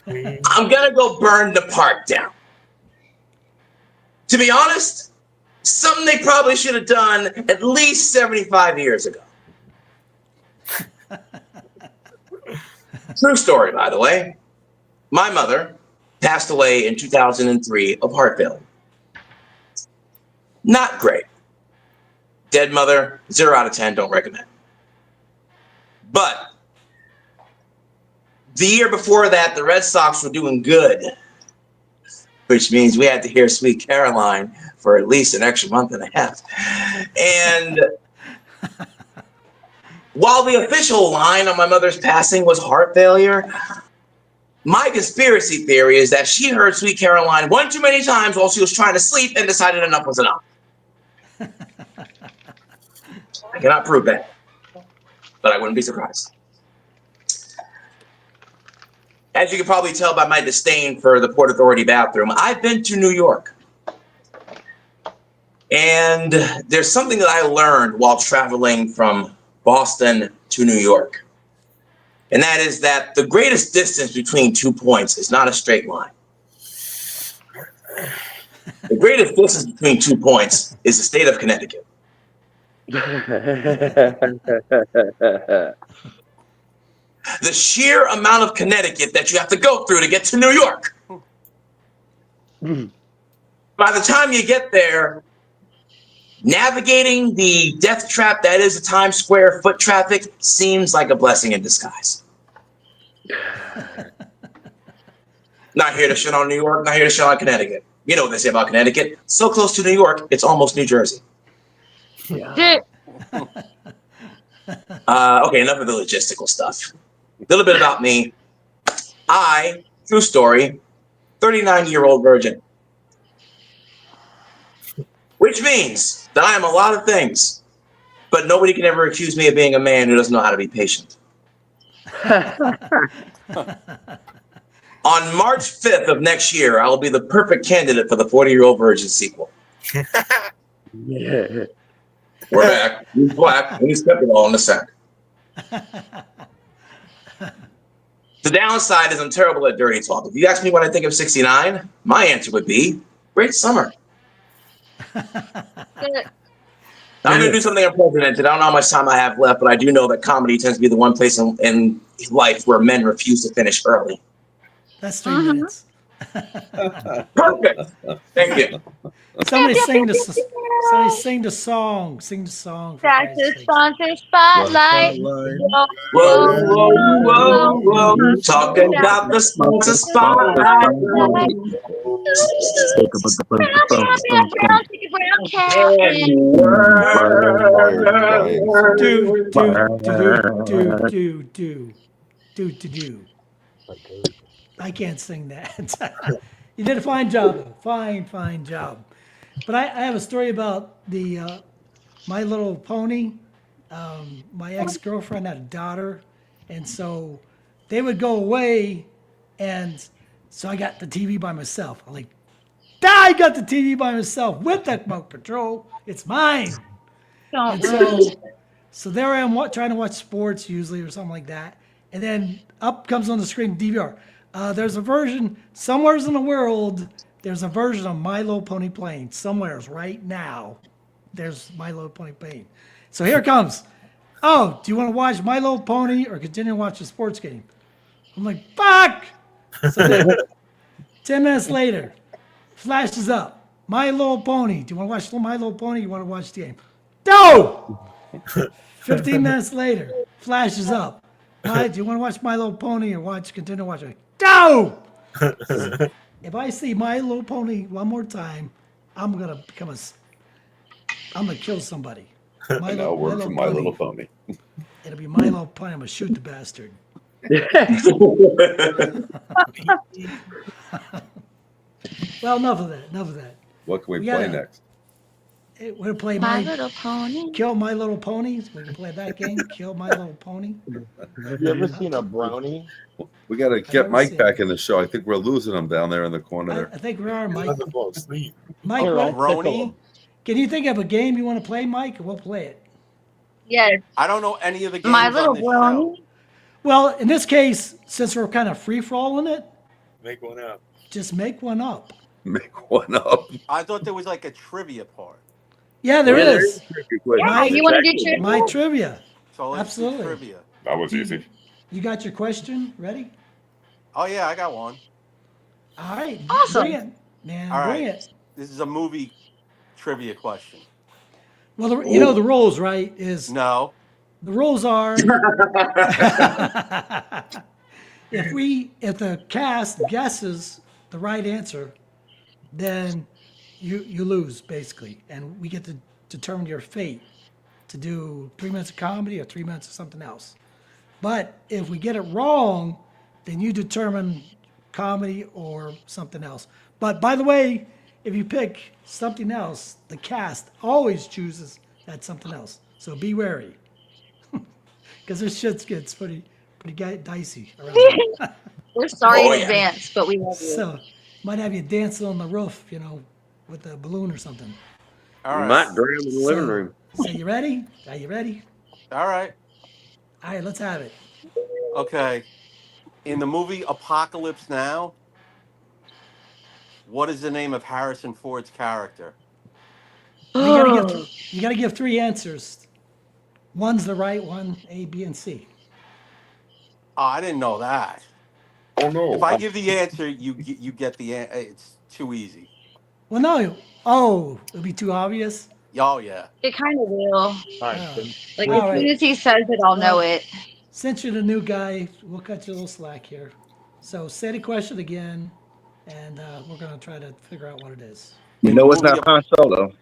I'm going to go burn the park down. To be honest, something they probably should have done at least 75 years ago. True story, by the way. My mother passed away in 2003 of heart failure. Not great. Dead mother, 0 out of 10, don't recommend. But the year before that, the Red Sox were doing good, which means we had to hear Sweet Caroline for at least an extra month and a half. And while the official line on my mother's passing was heart failure, my conspiracy theory is that she heard Sweet Caroline one too many times while she was trying to sleep and decided enough was enough. I cannot prove that, but I wouldn't be surprised. As you can probably tell by my disdain for the Port Authority bathroom, I've been to New York. And there's something that I learned while traveling from Boston to New York. And that is that the greatest distance between 2 points is not a straight line. The greatest distance between 2 points is the state of Connecticut. The sheer amount of Connecticut that you have to go through to get to New York. By the time you get there, navigating the death trap that is the Times Square foot traffic seems like a blessing in disguise. Not here to shit on New York, not here to shit on Connecticut. You know what they say about Connecticut. So close to New York, it's almost New Jersey. Yeah. Okay, enough of the logistical stuff. A little bit about me. I, true story, 39-year-old virgin. Which means that I am a lot of things, but nobody can ever accuse me of being a man who doesn't know how to be patient. On March 5th of next year, I will be the perfect candidate for the 40-Year-Old Virgin sequel. Yeah. We're back. He's black, and he's kept it all in the sack. The downside is I'm terrible at dirty talk. If you ask me what I think of 69, my answer would be, great summer. I'm going to do something unprecedented. I don't know how much time I have left, but I do know that comedy tends to be the one place in life where men refuse to finish early. That's 3 minutes. Perfect. Thank you. Somebody sing the song. Sing the song. For That's Christ's the sake. sponsor spotlight. Whoa, whoa, whoa, whoa. Talking about the sponsor spotlight. Do. I can't sing that. You did a fine job. Fine job. But I have a story about the My Little Pony. My ex-girlfriend had a daughter, and so they would go away, and so I got the TV by myself. I'm like, I got the TV by myself with that remote control. It's mine. And so there I am trying to watch sports usually or something like that, and then up comes on the screen DVR. There's a version, somewheres in the world, there's a version of My Little Pony playing. Somewheres right now, there's My Little Pony playing. So here it comes. Oh, do you want to watch My Little Pony or continue to watch the sports game? I'm like, fuck! So then, 10 minutes later, flashes up. My Little Pony. Do you want to watch My Little Pony or you want to watch the game? No! 15 minutes later, flashes up. Do you want to watch My Little Pony or continue watching? No! If I see My Little Pony one more time, I'm gonna kill somebody. Now work for My Little Pony. It'll be My Little Pony. I'm gonna shoot the bastard. Well, enough of that. What can we play next? We'll play My Little Pony. Kill My Little Pony. We can play that game. Kill My Little Pony. Have you ever seen a brony? We got to I've get never Mike seen back it. in the show. I think we're losing him down there in the corner I there. think we are, Mike. Doesn't fall asleep. Mike, Here, I'll what, tickle Brony? him. can you think of a game you want to play, Mike? We'll play it. Yes. I don't know any of the My games Little on this show. Pony. Well, in this case, since we're kind of free for all in it, Make one up. just make one up. Make one up. I thought there was like a trivia part. Yeah, there Yeah, there is. is a tricky question. Yeah, My- you want to do Exactly. trivia? My trivia. So let's do Absolutely. trivia. That was easy. You got your question ready? Oh yeah, I got one. All right. Awesome. Bring it, man. All bring right. it. This is a movie trivia question. Well, you know the rules, right? Is No. the rules are if the cast guesses the right answer, then you lose basically, and we get to determine your fate to do 3 minutes of comedy or 3 minutes of something else. But if we get it wrong, then you determine comedy or something else. But by the way, if you pick something else, the cast always chooses that something else. So be wary, because this shit gets pretty dicey around here. We're sorry Oh, in yeah. advance, but we love you. So might have you dancing on the roof, with a balloon or something. All You right. might drown in the living So- room. So you ready? Are you ready? All right. All right, let's have it. Okay. In the movie Apocalypse Now, what is the name of Harrison Ford's character? You gotta give 3 answers. One's the right one, A, B, and C. Oh, I didn't know that. Oh no. If I give the answer, you get the answer. It's too easy. Well, no. Oh, it'll be too obvious. Oh yeah. It kind of will. All right. Oh. then. Like All as right. soon as he says it, I'll know it. Since you're the new guy, we'll cut you a little slack here. So say the question again, and we're gonna try to figure out what it is. You know it's not Han Solo.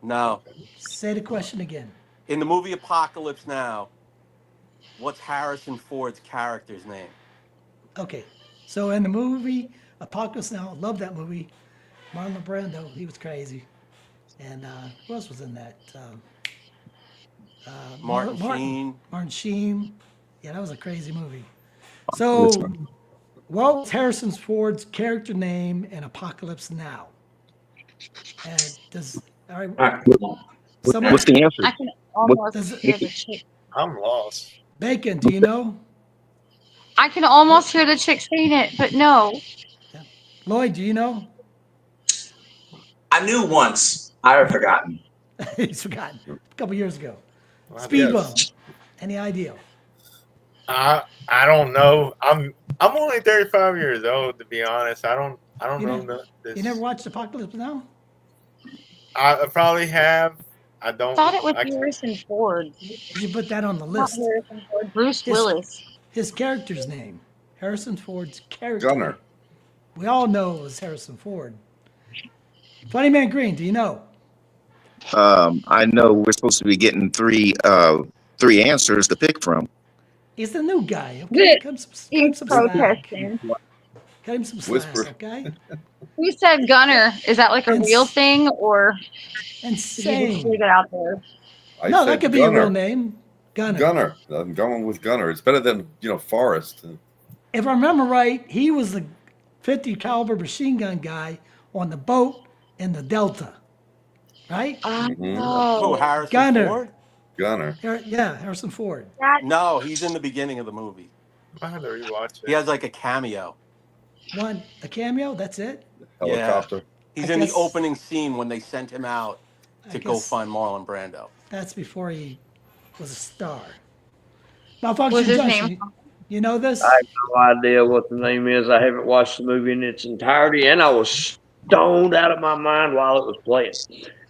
No. Say the question again. In the movie Apocalypse Now, what's Harrison Ford's character's name? Okay. So in the movie Apocalypse Now, love that movie. Marlon Brando, he was crazy. And who else was in that? Martin Sheen. Martin Sheen. Yeah, that was a crazy movie. So, what was Harrison Ford's character name in Apocalypse Now? And all right, someone, What's the answer? I can almost Does it- hear the chick. I'm lost. Bacon, do you know? I can almost hear the chick saying it, but no. Lloyd, do you know? I knew once. I have forgotten. He's forgotten. A couple years ago. Well, Speed yes. bump. Any idea? I don't know. I'm only 35 years old, to be honest. I don't You know never- this. You never watched Apocalypse Now? I probably have. I I don't. thought it was I- Harrison Ford. You should put that on the Not list. Harrison Ford. Bruce His- Willis. His character's name. Harrison Ford's character. Gunner. We all know it was Harrison Ford. Funny Man Green, do you know? I know we're supposed to be getting three answers to pick from. He's the new guy. Okay, Good. cut him He's some slack. protesting. Cut him some slack, Whisper. okay? Who said Gunner? Is that like a It's- real thing, or did you just Insane. leave it out there? I No, said that could be Gunner. a real name. Gunner. Gunner. I'm going with Gunner. It's better than Forrest. If I remember right, he was the 50 caliber machine gun guy on the boat in the Delta, right? Mhm. Who, Oh, Harrison Gunner. Ford? Gunner. Yeah, Harrison Ford. that No, he's in the beginning of the movie. I had to rewatch He it. has like a cameo. A cameo, that's it? Helicopter. He's I in guess- the opening scene when they sent him out to I go guess find Marlon Brando. That's before he was a star. Malfunction was his Junction, name. you know this? I have no idea what the name is. I haven't watched the movie in its entirety, and I was stoned out of my mind while it was playing.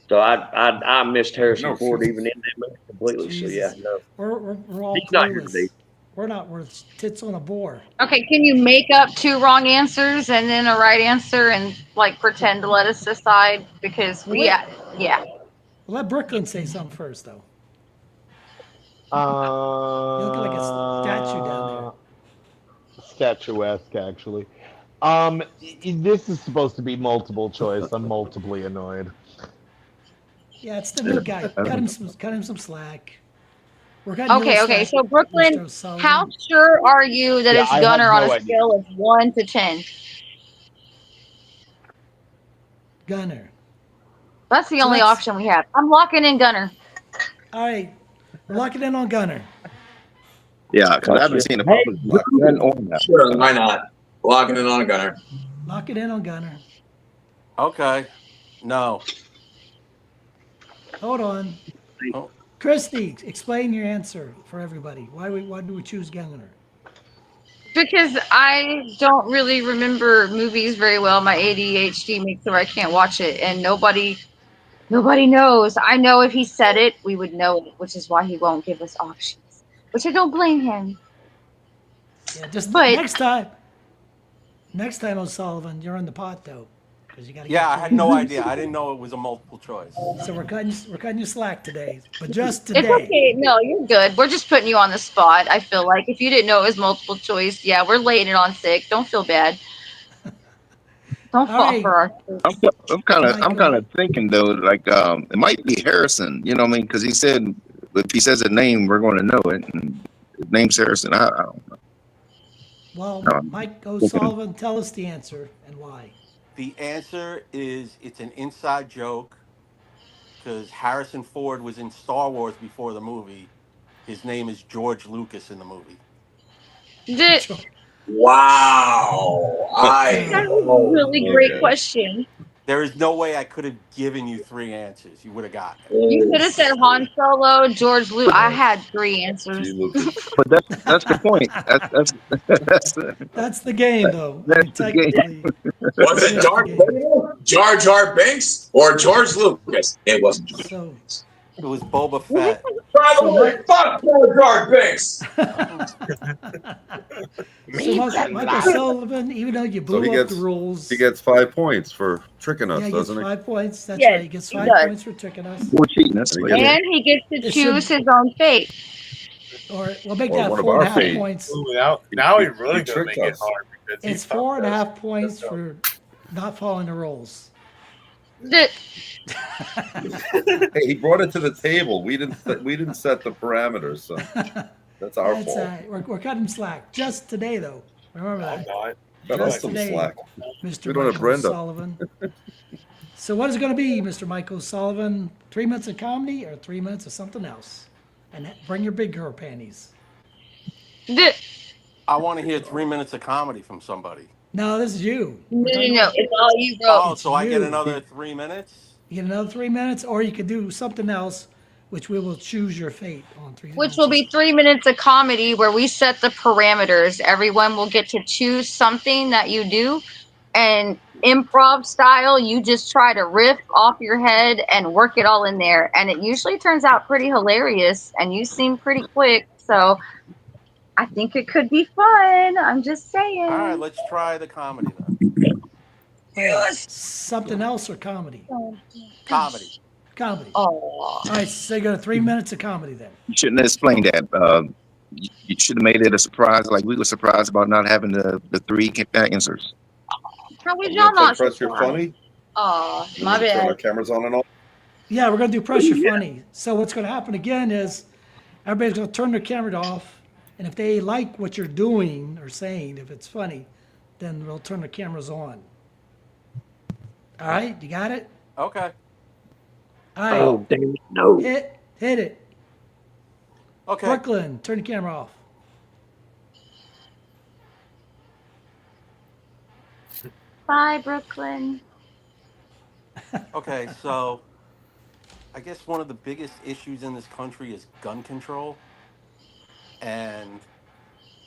So I missed Harrison No, Ford Jesus. even in that movie completely. So yeah, Jesus. no. We're all He's not here clueless. today. We're tits on a board. Okay, can you make up 2 wrong answers and then a right answer and like pretend to let us decide? Because we, Well, yeah. Well, let Brooklyn say something first, though. You look like a statue down Statuesque, actually. This is supposed to be multiple choice. I'm multiply annoyed. Yeah, it's the new guy. Cut him some slack. We're cutting you a Okay, little okay. slack, So Brooklyn, Mr. Sullivan. how sure are you that Yeah, it's I have Gunner on a no idea. scale of 1 to 10? Gunner. That's the So only that's option we have. I'm locking in Gunner. all right. We're locking in on Gunner. Yeah, because I haven't Gotcha. seen the public lock in on that. Sure, why not? Locking it on a Gunner. Lock it in on Gunner. Okay. No. Hold on. Oh, Christy, explain your answer for everybody. Why do we choose Gunner? Because I don't really remember movies very well. My ADHD makes it where I can't watch it, and nobody knows. I know if he said it, we would know it, which is why he won't give us options. Which I don't blame him. Yeah, just But next time, O'Sullivan, you're in the pot though, because you got to yeah, get I your had no idea. I didn't know it was a multiple choice. So we're cutting you slack today, but just it's today. okay. No, you're good. We're just putting you on the spot. I feel like if you didn't know it was multiple choice, yeah, we're laying it on thick. Don't feel bad. Don't All fall right, for our. I'm kind of thinking though, like it might be Harrison. You know what I mean? Because he said if he says a name, we're going to know it. And his name's Harrison. I don't know. Well, Mike O'Sullivan, tell us the answer and why. The answer is it's an inside joke because Harrison Ford was in Star Wars before the movie. His name is George Lucas in the movie. Wow. That was a really great question. There is no way I could have given you 3 answers. You would have gotten it. You could have said Han Solo, George Lucas. I had 3 answers. But that's the point. That's the game, though. That's the game. Was it Darth Vader, Jar Jar Binks, or George Lucas? It wasn't George Lucas. It was Boba Fett. By the way, fuck Jar Jar Binks. So Mike O'Sullivan, even though you blew up the rules, He gets 5 points for tricking us, yeah, he gets doesn't he? 5 points. That's Yes, right. He gets he 5 does. points for tricking us. We're cheating. That's And what it is. And he gets to It choose should- his own fate. Or we'll make Or that one of 4.5 our fate. points. Ooh, now he really He gonna make tricked it us. hard because he It's fucked 4.5 us. points for not following the rules. Hey, he brought it to the table. We didn't set the parameters, so that's our That's fault. we're cutting slack just today, though. Remember that. Cut us some today, slack. Mr. We don't have Michael Brenda. Sullivan. So what is it going to be, Mr. Michael Sullivan? 3 minutes of comedy or 3 minutes of something else? And bring your big girl panties. I want to hear 3 minutes of comedy from somebody. No, this is you. No, it's all you wrote. Oh, so I get you. another 3 minutes? You get another 3 minutes, or you could do something else, which we will choose your fate on 3 minutes. Which will be 3 minutes of comedy where we set the parameters. Everyone will get to choose something that you do. And improv style, you just try to riff off your head and work it all in there. And it usually turns out pretty hilarious. And you seem pretty quick. So I think it could be fun. I'm just saying. All right, let's try the comedy then. Yes. Something else or comedy? Comedy. Comedy. Oh. All right, so you got 3 minutes of comedy then. You shouldn't have explained that. You should have made it a surprise. Like we were surprised about not having the 3 answers. How was You y'all gonna play not press your surprised? funny? Oh, You my gonna turn our bad. cameras on and off. Yeah, we're going to do pressure funny. So what's going to happen again is everybody's going to turn their camera off, and if they like what you're doing or saying, if it's funny, then we'll turn the cameras on. All right, you got it? Okay. All right. Oh, damn it, no. Hit it. Okay. Brooklyn, turn the camera off. Bye, Brooklyn. Okay, so I guess one of the biggest issues in this country is gun control. And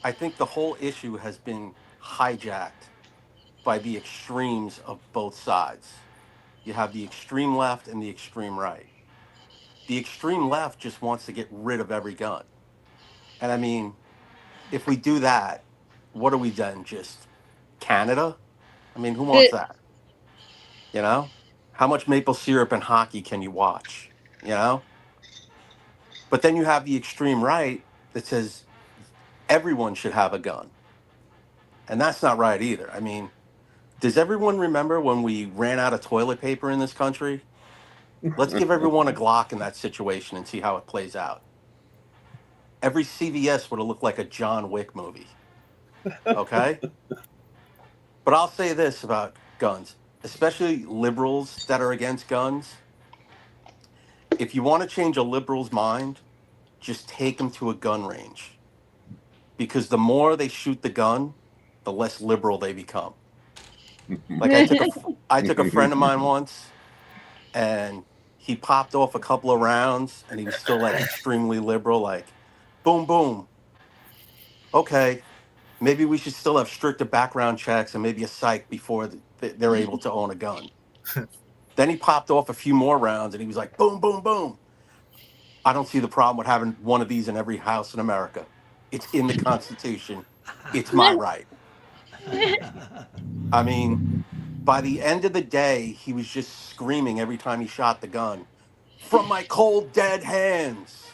I think the whole issue has been hijacked by the extremes of both sides. You have the extreme left and the extreme right. The extreme left just wants to get rid of every gun. And I mean, if we do that, what are we then? Just Canada? I mean, who wants that? You know? How much maple syrup and hockey can you watch? You know? But then you have the extreme right that says everyone should have a gun. And that's not right either. I mean, does everyone remember when we ran out of toilet paper in this country? Let's give everyone a Glock in that situation and see how it plays out. Every CVS would have looked like a John Wick movie. Okay? But I'll say this about guns, especially liberals that are against guns. If you want to change a liberal's mind, just take them to a gun range. Because the more they shoot the gun, the less liberal they become. Like I took a friend of mine once, and he popped off a couple of rounds and he was still like extremely liberal, like boom boom. Okay, maybe we should still have stricter background checks and maybe a psych before they're able to own a gun. Then he popped off a few more rounds and he was like boom boom boom. I don't see the problem with having one of these in every house in America. It's in the Constitution. It's my right. I mean, by the end of the day, he was just screaming every time he shot the gun, "From my cold, dead hands."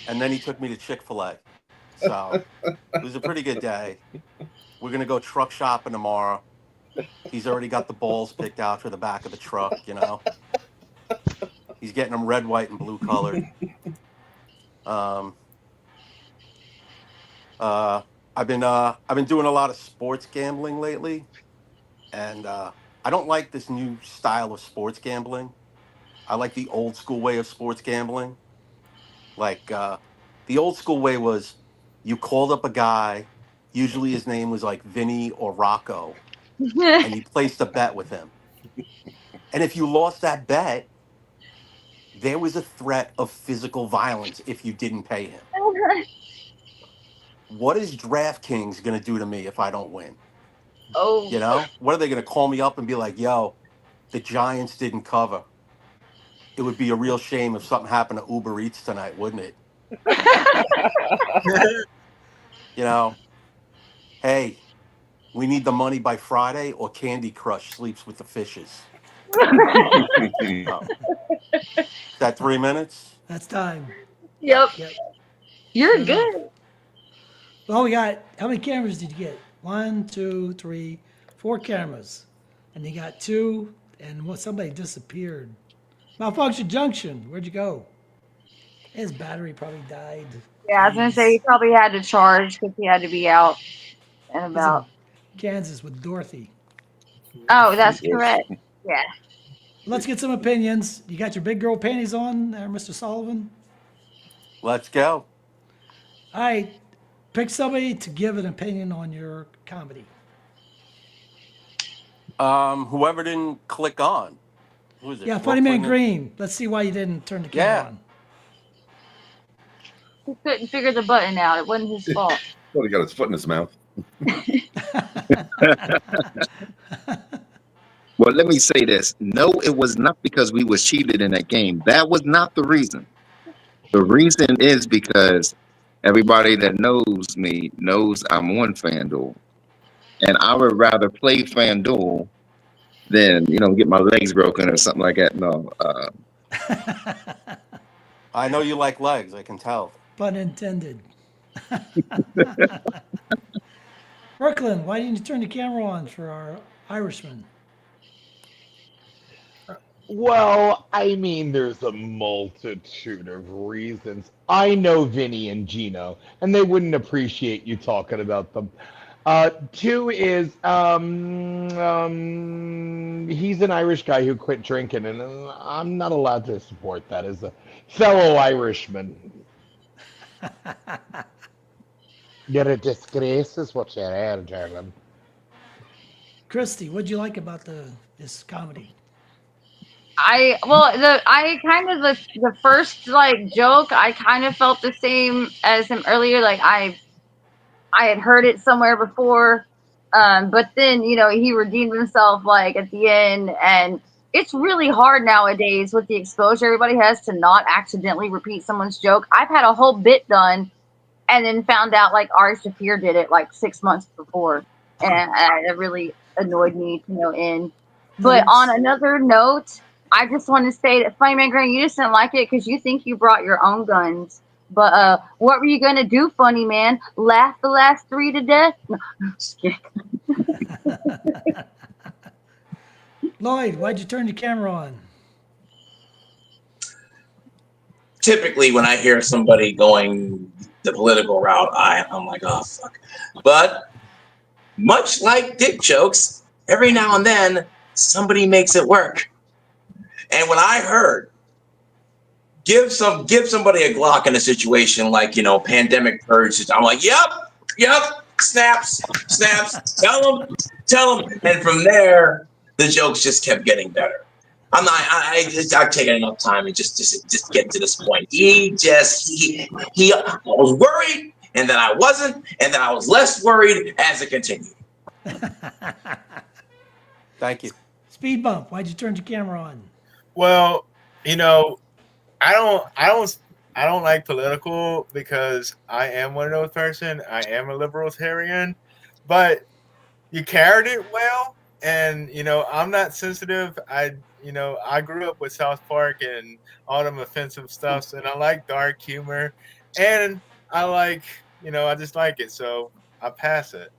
And then he took me to Chick-fil-A. So it was a pretty good day. We're going to go truck shopping tomorrow. He's already got the balls picked out for the back of the truck, you know. He's getting them red, white, and blue colored. I've been doing a lot of sports gambling lately, and I don't like this new style of sports gambling. I like the old school way of sports gambling. Like the old school way was you called up a guy, usually his name was like Vinny or Rocco, and you placed a bet with him. And if you lost that bet, there was a threat of physical violence if you didn't pay him. What is DraftKings going to do to me if I don't win? Oh. You know, what are they going to call me up and be like, yo, the Giants didn't cover? It would be a real shame if something happened to Uber Eats tonight, wouldn't it? You know, hey, we need the money by Friday or Candy Crush sleeps with the fishes. Is that 3 minutes? That's time. Yep. You're Shut good. up. Well, we got, how many cameras did you get? 1, 2, 3, 4 cameras. And you got 2, and somebody disappeared. Malfunction Junction, where'd you go? His battery probably died. Yeah, I was gonna say he probably had to charge because he had to be out and He's in about. Kansas with Dorothy. Oh, that's correct. Yeah. Let's get some opinions. You got your big girl panties on there, Mr. Sullivan? Let's go. All right, pick somebody to give an opinion on your comedy. Whoever didn't click on. Who is it? Yeah, Funny Man Brooklyn? Green. Let's see why you didn't turn the camera on. He couldn't figure the button out. It wasn't his fault. Well, he got his foot in his mouth. Well, let me say this. No, it was not because we was cheated in that game. That was not the reason. The reason is because everybody that knows me knows I'm on FanDuel. And I would rather play FanDuel than, get my legs broken or something like that. No. I know you like legs. I can tell. Pun intended. Brooklyn, why didn't you turn the camera on for our Irishman? Well, I mean, there's a multitude of reasons. I know Vinny and Gino, and they wouldn't appreciate you talking about them. 2 is he's an Irish guy who quit drinking, and I'm not allowed to support that as a fellow Irishman. You're a disgrace, is what you are, German. Christy, what'd you like about this comedy? The first joke, I kind of felt the same as him earlier. Like I had heard it somewhere before, but then he redeemed himself at the end, and it's really hard nowadays with the exposure everybody has to not accidentally repeat someone's joke. I've had a whole bit done, and then found out Ari Shaffir did it 6 months before, and it really annoyed me to no end. But on another note, I just want to say that Funny Man Green, you just didn't like it because you think you brought your own guns. But what were you going to do, Funny Man? Laugh the last 3 to death? No, I'm just kidding. Lloyd, why'd you turn the camera on? typically when I hear somebody going the political route, I'm like, oh fuck. But much like dick jokes, every now and then somebody makes it work. And when I heard give somebody a Glock in a situation like, you know, pandemic purge, I'm like, yep, snaps, tell them. And from there, the jokes just kept getting better. I've taken enough time and just get to this point. I was worried, and then I wasn't, and then I was less worried as it continued. Thank you. Speed bump. Why'd you turn your camera on? Well, you know, I don't like political because I am one of those person. I am a libertarian, but you carried it well, and you know I'm not sensitive. I grew up with South Park and all them offensive stuff, and I like dark humor, and I just like it, so I pass it.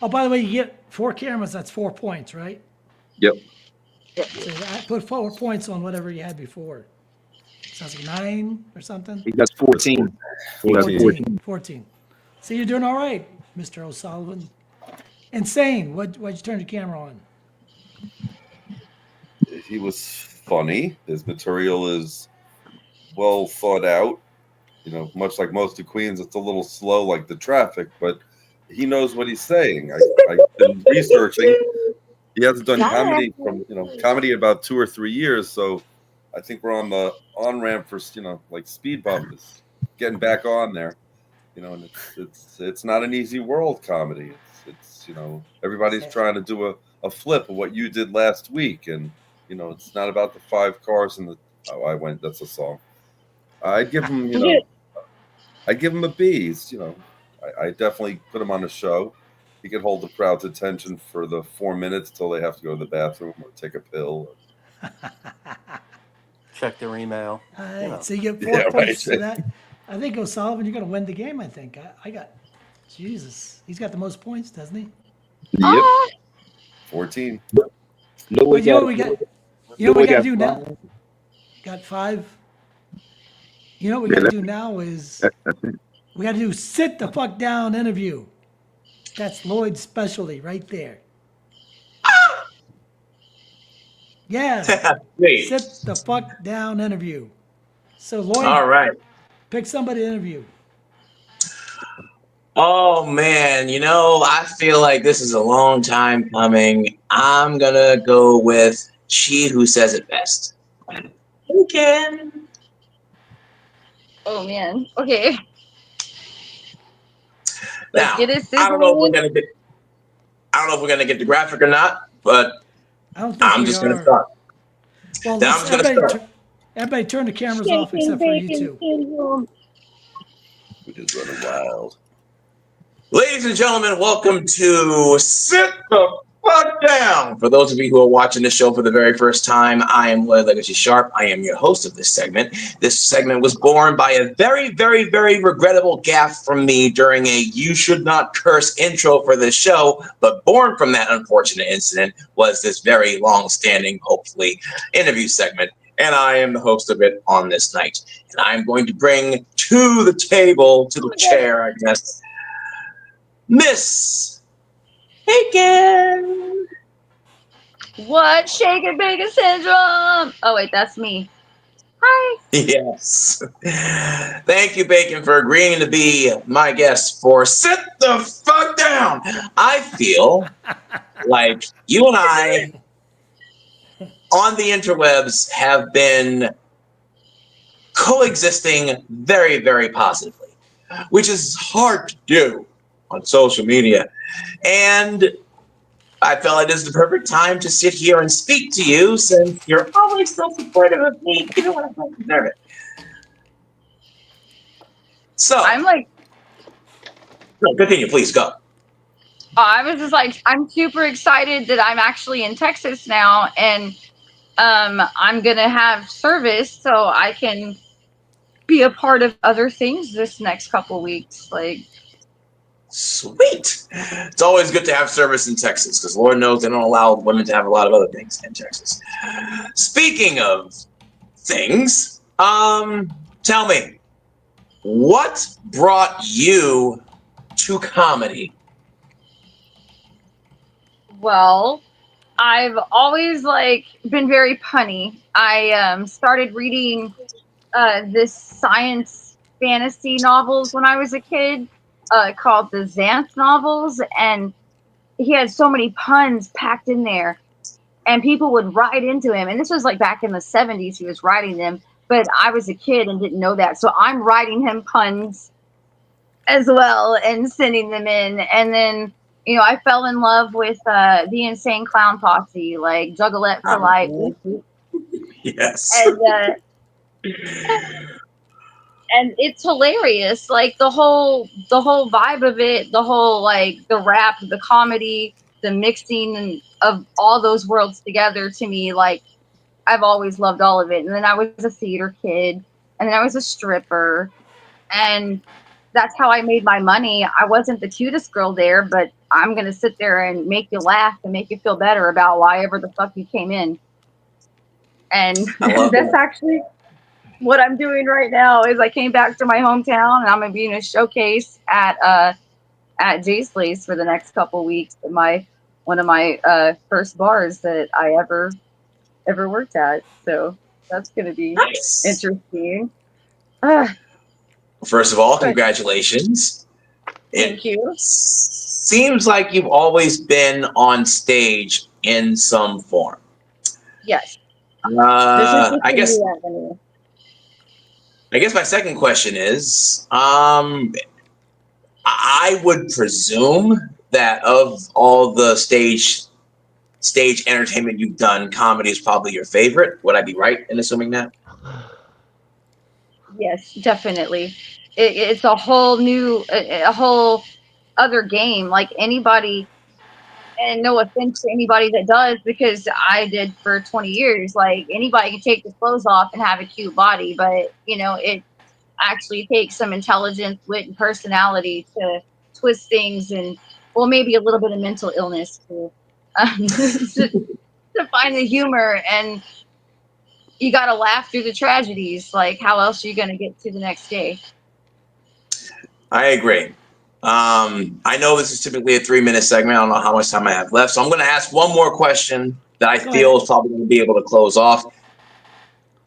Oh, by the way, you get 4 cameras. That's 4 points, right? Yep. So I put 4 points on whatever you had before. Sounds like 9 or something. He got 14. 14. See, you're doing all right, Mr. O'Sullivan. Insane. Why'd you turn the camera on? He was funny. His material is well thought out. You know, much like most of Queens, it's a little slow, like the traffic, but he knows what he's saying. I've been researching. He hasn't done comedy about 2 or 3 years, so I think we're on the on-ramp for, like Speed Bump is getting back on there. And it's not an easy world, comedy. It's everybody's trying to do a flip of what you did last week, and it's not about the 5 cars and that's a song. I'd give him a B. I definitely put him on a show. He could hold the crowd's attention for the 4 minutes till they have to go to the bathroom or take a pill. Check their email. So you get 4 points for that. I think O'Sullivan, you're going to win the game, I think. I got, Jesus. He's got the most points, doesn't he? Yep. 14. No, what we got to do now? Got 5. You know what we got to do now is we got to do sit the fuck down interview. That's Lloyd's specialty right there. Yeah. Sit the fuck down interview. So Lloyd, all right. Pick somebody to interview. Oh man, I feel like this is a long time coming. I'm gonna go with she who says it best. Okay. Oh man. Okay. Now, I don't know if we're gonna get the graphic or not, but I'm just gonna start. Well, everybody turn the cameras off except for you two. We're just running wild. Ladies and gentlemen, welcome to Sit the Fuck Down. For those of you who are watching this show for the very first time, I am Lloyd Legacy Sharp. I am your host of this segment. This segment was born by a very, very, very regrettable gaffe from me during a You Should Not Curse intro for this show, but born from that unfortunate incident was this very long-standing, hopefully, interview segment. And I am the host of it on this night. And I'm going to bring to the table, to the chair, I guess, Miss Bacon. What? Shake and bacon syndrome. Oh wait, that's me. Hi. Yes. Thank you, Bacon, for agreeing to be my guest for Sit the Fuck Down. I feel like you and I on the interwebs have been coexisting very, very positively, which is hard to do on social media. And I felt like this is the perfect time to sit here and speak to you since you're always so supportive of me, even when I don't deserve it. So I'm like, no, continue, please go. I was just like, I'm super excited that I'm actually in Texas now, and I'm gonna have service so I can be a part of other things this next couple weeks. Like, sweet. It's always good to have service in Texas because Lord knows they don't allow women to have a lot of other things in Texas. Speaking of things, Tell me, what brought you to comedy? Well, I've always been very punny. I started reading this science fantasy novels when I was a kid, called the Xanth novels, and he had so many puns packed in there, and people would write into him. And this was like back in the 70s, he was writing them, but I was a kid and didn't know that. So I'm writing him puns as well and sending them in. And then, I fell in love with the Insane Clown Posse, like Juggalette for life. Yes. And it's hilarious, like the whole vibe of it, the whole the rap, the comedy, the mixing of all those worlds together. To me, I've always loved all of it. And then I was a theater kid, and then I was a stripper, and that's how I made my money. I wasn't the cutest girl there, but I'm gonna sit there and make you laugh and make you feel better about why ever the fuck you came in. And that's actually what I'm doing right now. Is I came back to my hometown, and I'm gonna be in a showcase at Jay's Place for the next couple weeks. One of my first bars that I ever worked at. So that's gonna be interesting. First of all, congratulations. Thank you. Seems like you've always been on stage in some form. Yes. I guess my second question is, I would presume that of all the stage entertainment you've done, comedy is probably your favorite. Would I be right in assuming that? Yes, definitely. It's a whole new, a whole other game. Like anybody, and no offense to anybody that does, because I did for 20 years. Like anybody can take their clothes off and have a cute body, but it actually takes some intelligence, wit, and personality to twist things, and maybe a little bit of mental illness to find the humor. And you got to laugh through the tragedies. Like, how else are you going to get to the next day? I agree. I know this is typically a 3-minute segment. I don't know how much time I have left, so I'm going to ask one more question that I feel is probably going to be able to close off.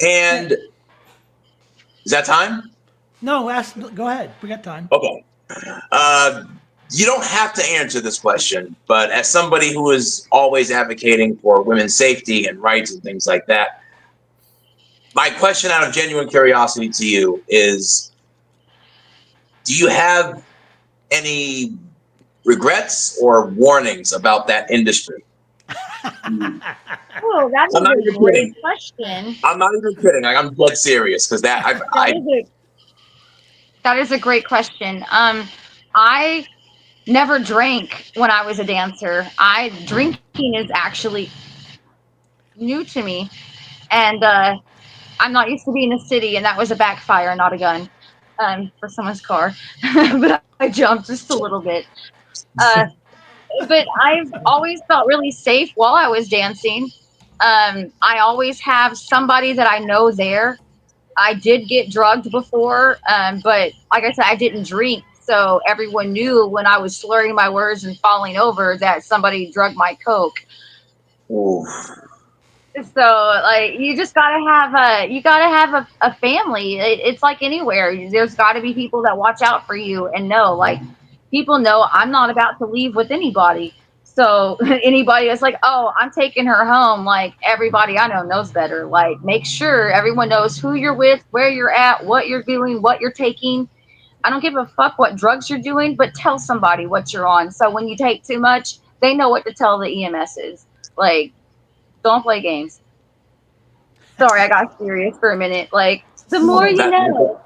And is that time? No, go ahead. We got time. Okay. You don't have to answer this question, but as somebody who is always advocating for women's safety and rights and things like that, my question out of genuine curiosity to you is, do you have any regrets or warnings about that industry? Oh, that's a great question. I'm not even kidding. Like, I'm dead serious, because that is a great question. I never drank when I was a dancer. Drinking is actually new to me, and I'm not used to being in a city, and that was a backfire, not a gun, for someone's car. But I jumped just a little bit. But I've always felt really safe while I was dancing. I always have somebody that I know there. I did get drugged before, but like I said, I didn't drink. So everyone knew when I was slurring my words and falling over that somebody drugged my Coke. Ooh. So you just gotta have a family. It's like anywhere. There's got to be people that watch out for you and know, people know I'm not about to leave with anybody. So anybody that's like, oh, I'm taking her home, everybody I know knows better. Make sure everyone knows who you're with, where you're at, what you're doing, what you're taking. I don't give a fuck what drugs you're doing, but tell somebody what you're on. So when you take too much, they know what to tell the EMSs. Don't play games. Sorry, I got serious for a minute. The more you know.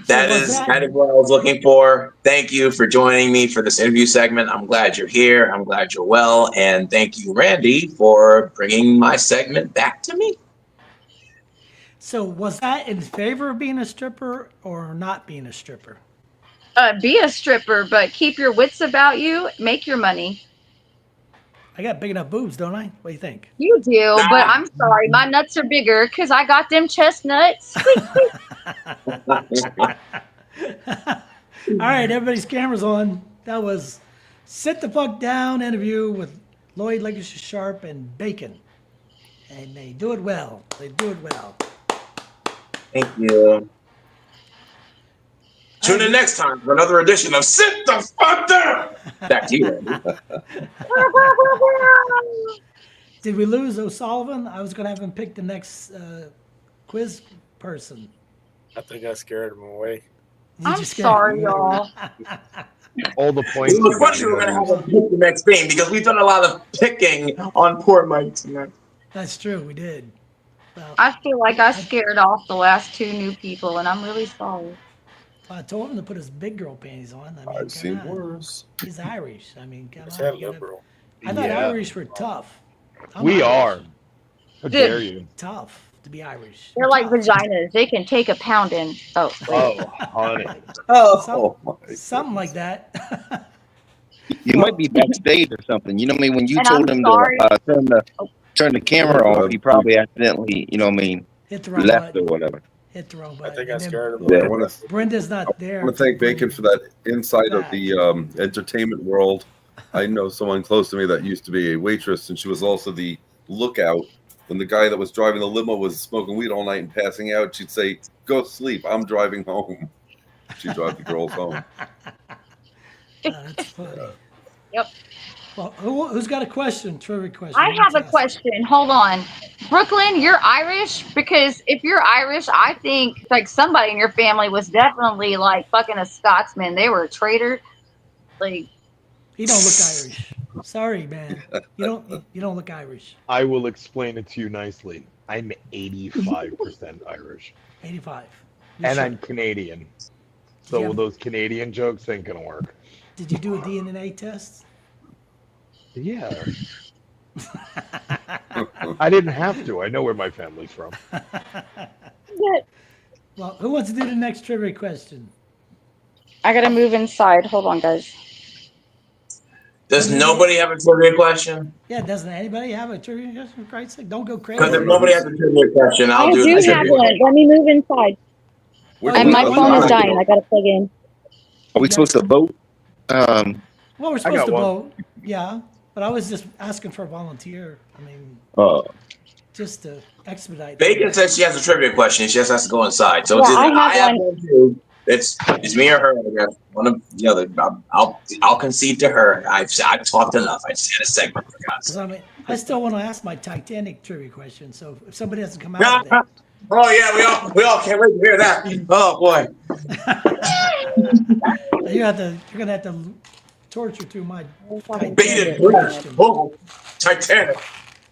That is kind of what I was looking for. Thank you for joining me for this interview segment. I'm glad you're here. I'm glad you're well. And thank you, Randy, for bringing my segment back to me. So was that in favor of being a stripper or not being a stripper? Be a stripper, but keep your wits about you. Make your money. I got big enough boobs, don't I? What do you think? You do, but I'm sorry. My nuts are bigger because I got them chestnuts. All right, everybody's cameras on. That was Sit the Fuck Down interview with Lloyd Legacy Sharp and Bacon. And they do it well. They do it well. Thank you. Tune in next time for another edition of Sit the Fuck Down. Back to you, Randy. Did we lose O'Sullivan? I was going to have him pick the next quiz person. I think I scared him away. Did I'm you scare sorry, him? y'all. All the points. It was funny we were going to have him pick the next thing because we've done a lot of picking on poor Mike tonight. That's true, we did. Well, I feel like I scared off the last two new people, and I'm really sorry. I told him to put his big girl panties on. I mean, I've seen come on. worse. He's Irish. I mean, come Is on. that you gotta- liberal? I thought Yeah. Irish were tough. I'm We Irish. are. How dare you? Tough to be Irish. They're like Tough. vaginas. They can take a pounding. Oh, wait. Oh, honey. Oh, my Something like that. You might be backstage or something. You know what I mean? When you And told I'm him sorry. to turn the camera off, he probably accidentally, you know what I mean, Hit the wrong left or button. whatever. Hit the wrong I button. think I And then scared him I away. want to Brenda's not there. thank Bacon for that insight of the entertainment world. I know someone close to me that used to be a waitress, and she was also the lookout. When the guy that was driving the limo was smoking weed all night and passing out, she'd say, "Go sleep. I'm driving home." She'd drive the girls home. That's funny. Yep. Well, who's got a question? Trivia question. I have a Let's ask. question. Hold on. Brooklyn, you're Irish? Because if you're Irish, I think like somebody in your family was definitely like fucking a Scotsman. They were a traitor. Like, You don't look Irish. Sorry, man. You don't look Irish. I will explain it to you nicely. I'm 85% Irish. 85. And sure? I'm Canadian. So Yeah. those Canadian jokes ain't gonna work. Did you do a DNA test? Yeah. I didn't have to. I know where my family's from. Well, who wants to do the next trivia question? I gotta move inside. Hold on, guys. Does nobody have a trivia question? Yeah, doesn't anybody have a trivia question? For Christ's sake, don't go Because crazy. if nobody has a trivia question, I'll I do do the have trivia one. question. Let me move inside. And my phone is dying. I gotta plug in. Are we supposed to vote? Well, we're I supposed got to one. vote. Yeah, but I was just asking for a volunteer. I mean, just to expedite. Bacon says she has a trivia question. She just has to go inside. So Yeah, it's either I have one. too. It's me or her. I guess. One of the other. I'll concede to her. I've talked enough. I just had a segment for God's sake. I mean, I still want to ask my Titanic trivia question. So if somebody doesn't come out with it, Oh yeah, we all can't wait to hear that. Oh boy. you're gonna have to torture through my Bated Titanic breath. question. Oh, Titanic.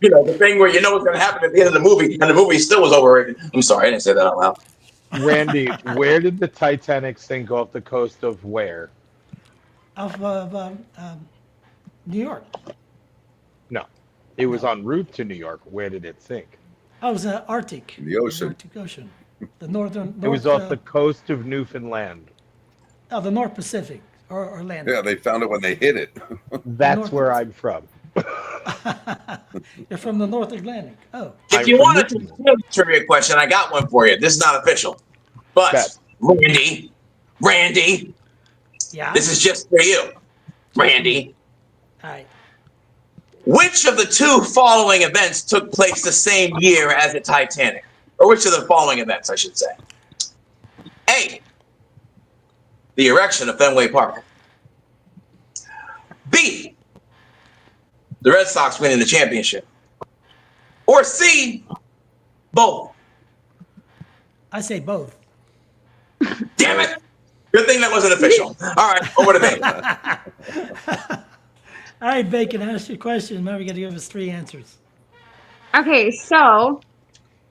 You know, the thing where you know what's going to happen at the end of the movie, and the movie still was overrated. I'm sorry, I didn't say that out loud. Randy, where did the Titanic sink off the coast of where? Off of New York. No. It was en route to New York. Where did it sink? I was Arctic. In the ocean. Arctic Ocean. The northern. It was off the coast of Newfoundland. Oh, the North Pacific or Atlantic. Yeah, they found it when they hit it. That's North- where I'm from. You're from the North Atlantic. Oh, If you want a trivia question, I got one for you. This is not official. But, Bet. Randy, yeah. this is just for you. Randy, All right. which of the two following events took place the same year as the Titanic? Or which of the following events, I should say? A, the erection of Fenway Park. B, the Red Sox winning the championship. Or C, both. I say both. Damn it. Good thing that wasn't official. All right, over to me. All right, Bacon, ask your question. Now we got to give us 3 answers. Okay, so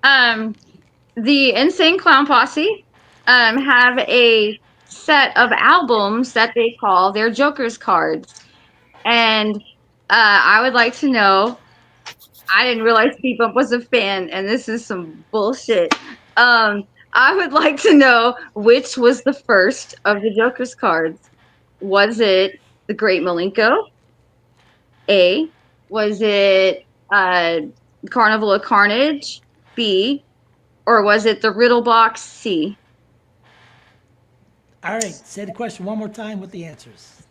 the Insane Clown Posse have a set of albums that they call their Joker's cards. And I would like to know, I didn't realize P-Bump was a fan, and this is some bullshit. I would like to know which was the first of the Joker's cards. Was it the Great Malenko? A, Was it Carnival of Carnage? B. Or was it the Riddle Box? C. All right, say the question one more time with the answers.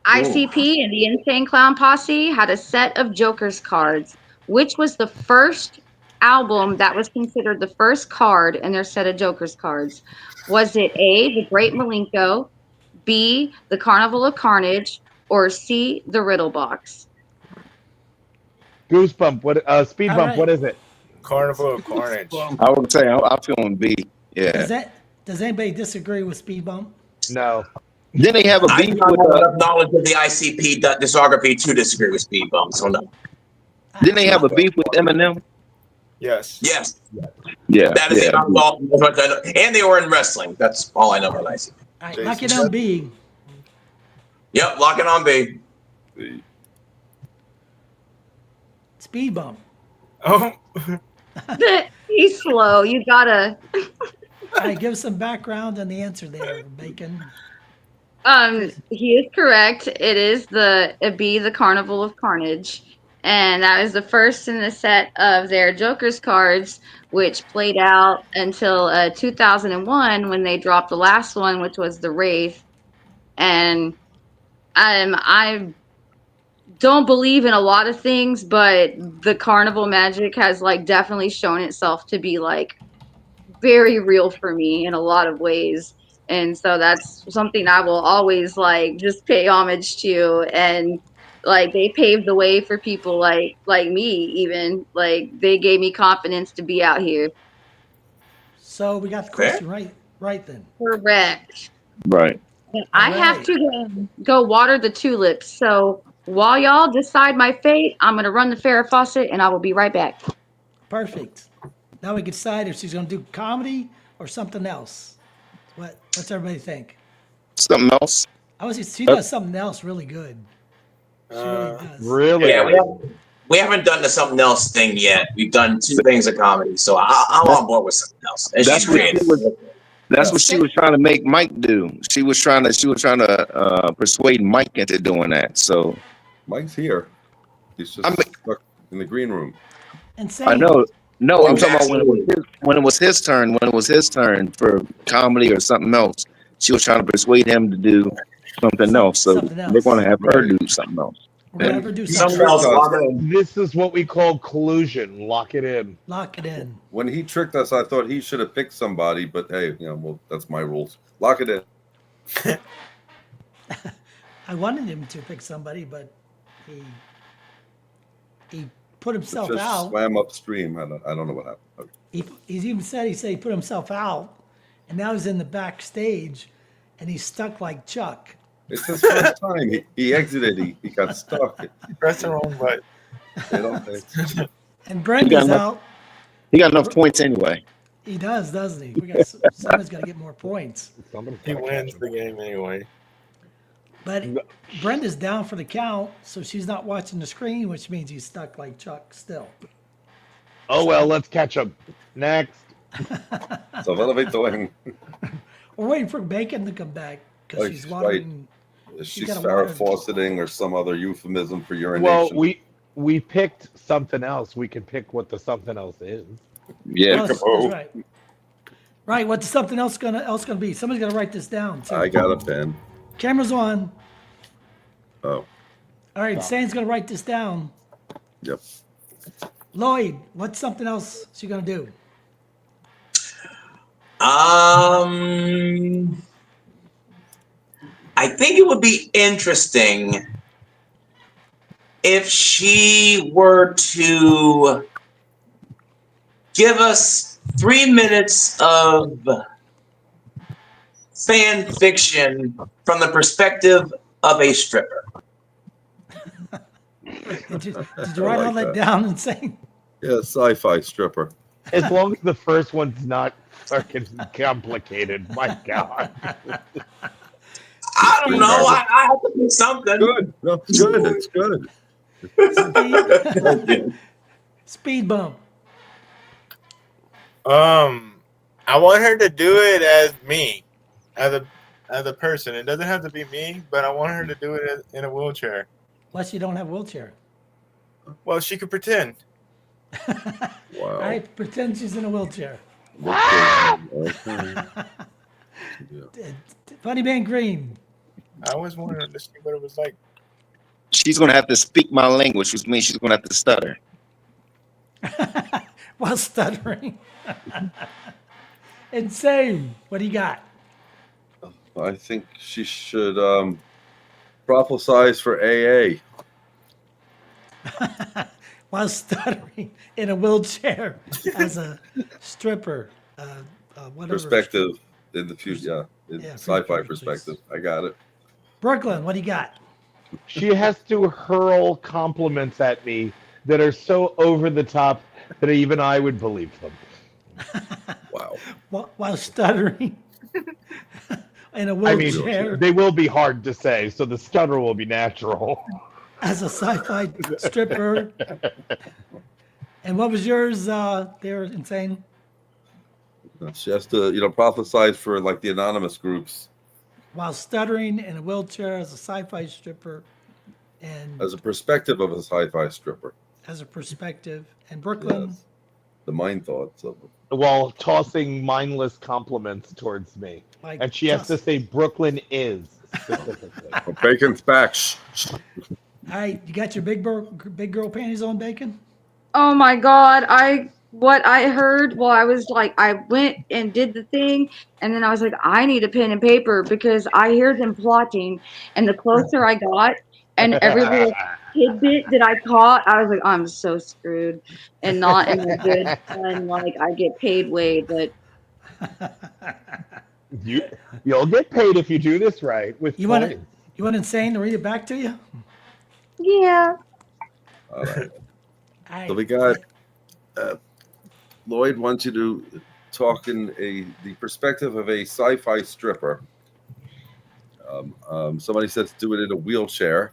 ICP and the Insane Clown Posse had a set of Joker's cards. Which was the first album that was considered the first card in their set of Joker's cards? Was it A, The Great Malenko, B, The Carnival of Carnage, or C, The Riddle Box? Goosebump. What? Speed All bump. What right. is it? Carnival of Carnage. I would say I feel on B. Yeah. Does anybody disagree with Speed Bump? No. Then they have a I beef do not with have enough knowledge of the ICP discography to disagree with Speed Bump, so no. Didn't they have a beef with Eminem? Yes. Yes, Yeah. that is yeah. the all. That's what I know. And they were in wrestling. That's all I know about ICP. All right, Jason lock it on B. Yep, lock it on B. Speed Bump. Oh, He's slow. You gotta. All right, give us some background on the answer there, Bacon. He is correct. It is the B, the Carnival of Carnage, and that is the first in the set of their Joker's cards, which played out until 2001 when they dropped the last one, which was the Wraith. And I don't believe in a lot of things, but the carnival magic has like definitely shown itself to be like very real for me in a lot of ways. And so that's something I will always like just pay homage to. And like they paved the way for people like me, even like they gave me confidence to be out here. So we got the question right then. Correct. Right. I have to go water the tulips. So while y'all decide my fate, I'm going to run the Farrah faucet and I will be right back. Perfect. Now we can decide if she's going to do comedy or something else. What's everybody think? Something else? She does something else really good. She really does. Really? Yeah, we haven't done the something else thing yet. We've done two things of comedy, so I'm on board with something else. And she's creative. That's what she was trying to make Mike do. She was trying to persuade Mike into doing that. So Mike's here. He's just stuck in the green room. Insane. I know. No, I'm talking about when it was his turn. When it was his turn for comedy or something else, she was trying to persuade him to do something else. So they're going to have her do something else. We're going to have her do Something something else. else. This is what we call collusion. Lock it in. Lock it in. When he tricked us, I thought he should have picked somebody, but hey, well, that's my rules. Lock it in. I wanted him to pick somebody, but he put himself Just out. swam upstream. I don't know what happened. He's even said he put himself out, and now he's in the backstage, and he's stuck like Chuck. It's his first time. He exited. He got stuck. press the wrong button. And Brenda's out. He got enough points anyway. He does, doesn't he? Someone's got to get more points. He wins the game anyway. But Brenda's down for the count, so she's not watching the screen, which means he's stuck like Chuck still. Oh, well, let's catch him. Next. So elevator. We're waiting for Bacon to come back because she's watering. She's Farrah fauceting or some other euphemism for urination. Well, we picked something else. We can pick what the something else is. Yeah. That's right. Right, what's something else gonna be? Somebody's gonna write this down too. I got a pen. Camera's on. Oh. All right, Sane's gonna write this down. Yep. Lloyd, what's something else she gonna do? I think it would be interesting if she were to give us 3 minutes of fan fiction from the perspective of a stripper. Did you write all that down and say? Yeah, sci-fi stripper. As long as the first one's not fucking complicated. My God. I don't know. I have to do something. Good. No, good. It's good. Speed bump. I want her to do it as me, as a person. It doesn't have to be me, but I want her to do it in a wheelchair. Unless you don't have a wheelchair. Well, she could pretend. Wow. All right, pretend she's in a wheelchair. Okay. Yeah. Funny Man Green. I always wanted to see what it was like. She's gonna have to speak my language, which means she's gonna have to stutter. While stuttering. Insane. What do you got? I think she should prophesize for AA. While stuttering in a wheelchair as a stripper. Whatever. Perspective in the future. Yeah, Yeah, sci-fi perspective, perspective. I got it. Brooklyn, what do you got? She has to hurl compliments at me that are so over the top that even I would believe them. Wow. While stuttering in a I mean, wheelchair they will be hard to say, so the stutter will be natural. as a sci-fi stripper. And what was yours? They were insane. She has to, prophesize for like the anonymous groups While stuttering in a wheelchair as a sci-fi stripper, and as a perspective of a sci-fi stripper. as a perspective. And Brooklyn, Yes. The mind thoughts of it. While tossing mindless compliments towards me. like And she has to say Brooklyn is specifically. Oh, Bacon's back. Shh. All right, you got your big girl panties on, Bacon? Oh my God. What I heard, well, I was like, I went and did the thing, and then I was like, I need a pen and paper because I hear them plotting. And the closer I got, and every little tidbit that I caught, I was like, I'm so screwed. And not in a good fun, like I get paid way, but You'll get paid if you do this right with You coins. want Insane to read it back to you? yeah. All right. All right. So we got Lloyd wants you to talk in the perspective of a sci-fi stripper. Somebody says do it in a wheelchair.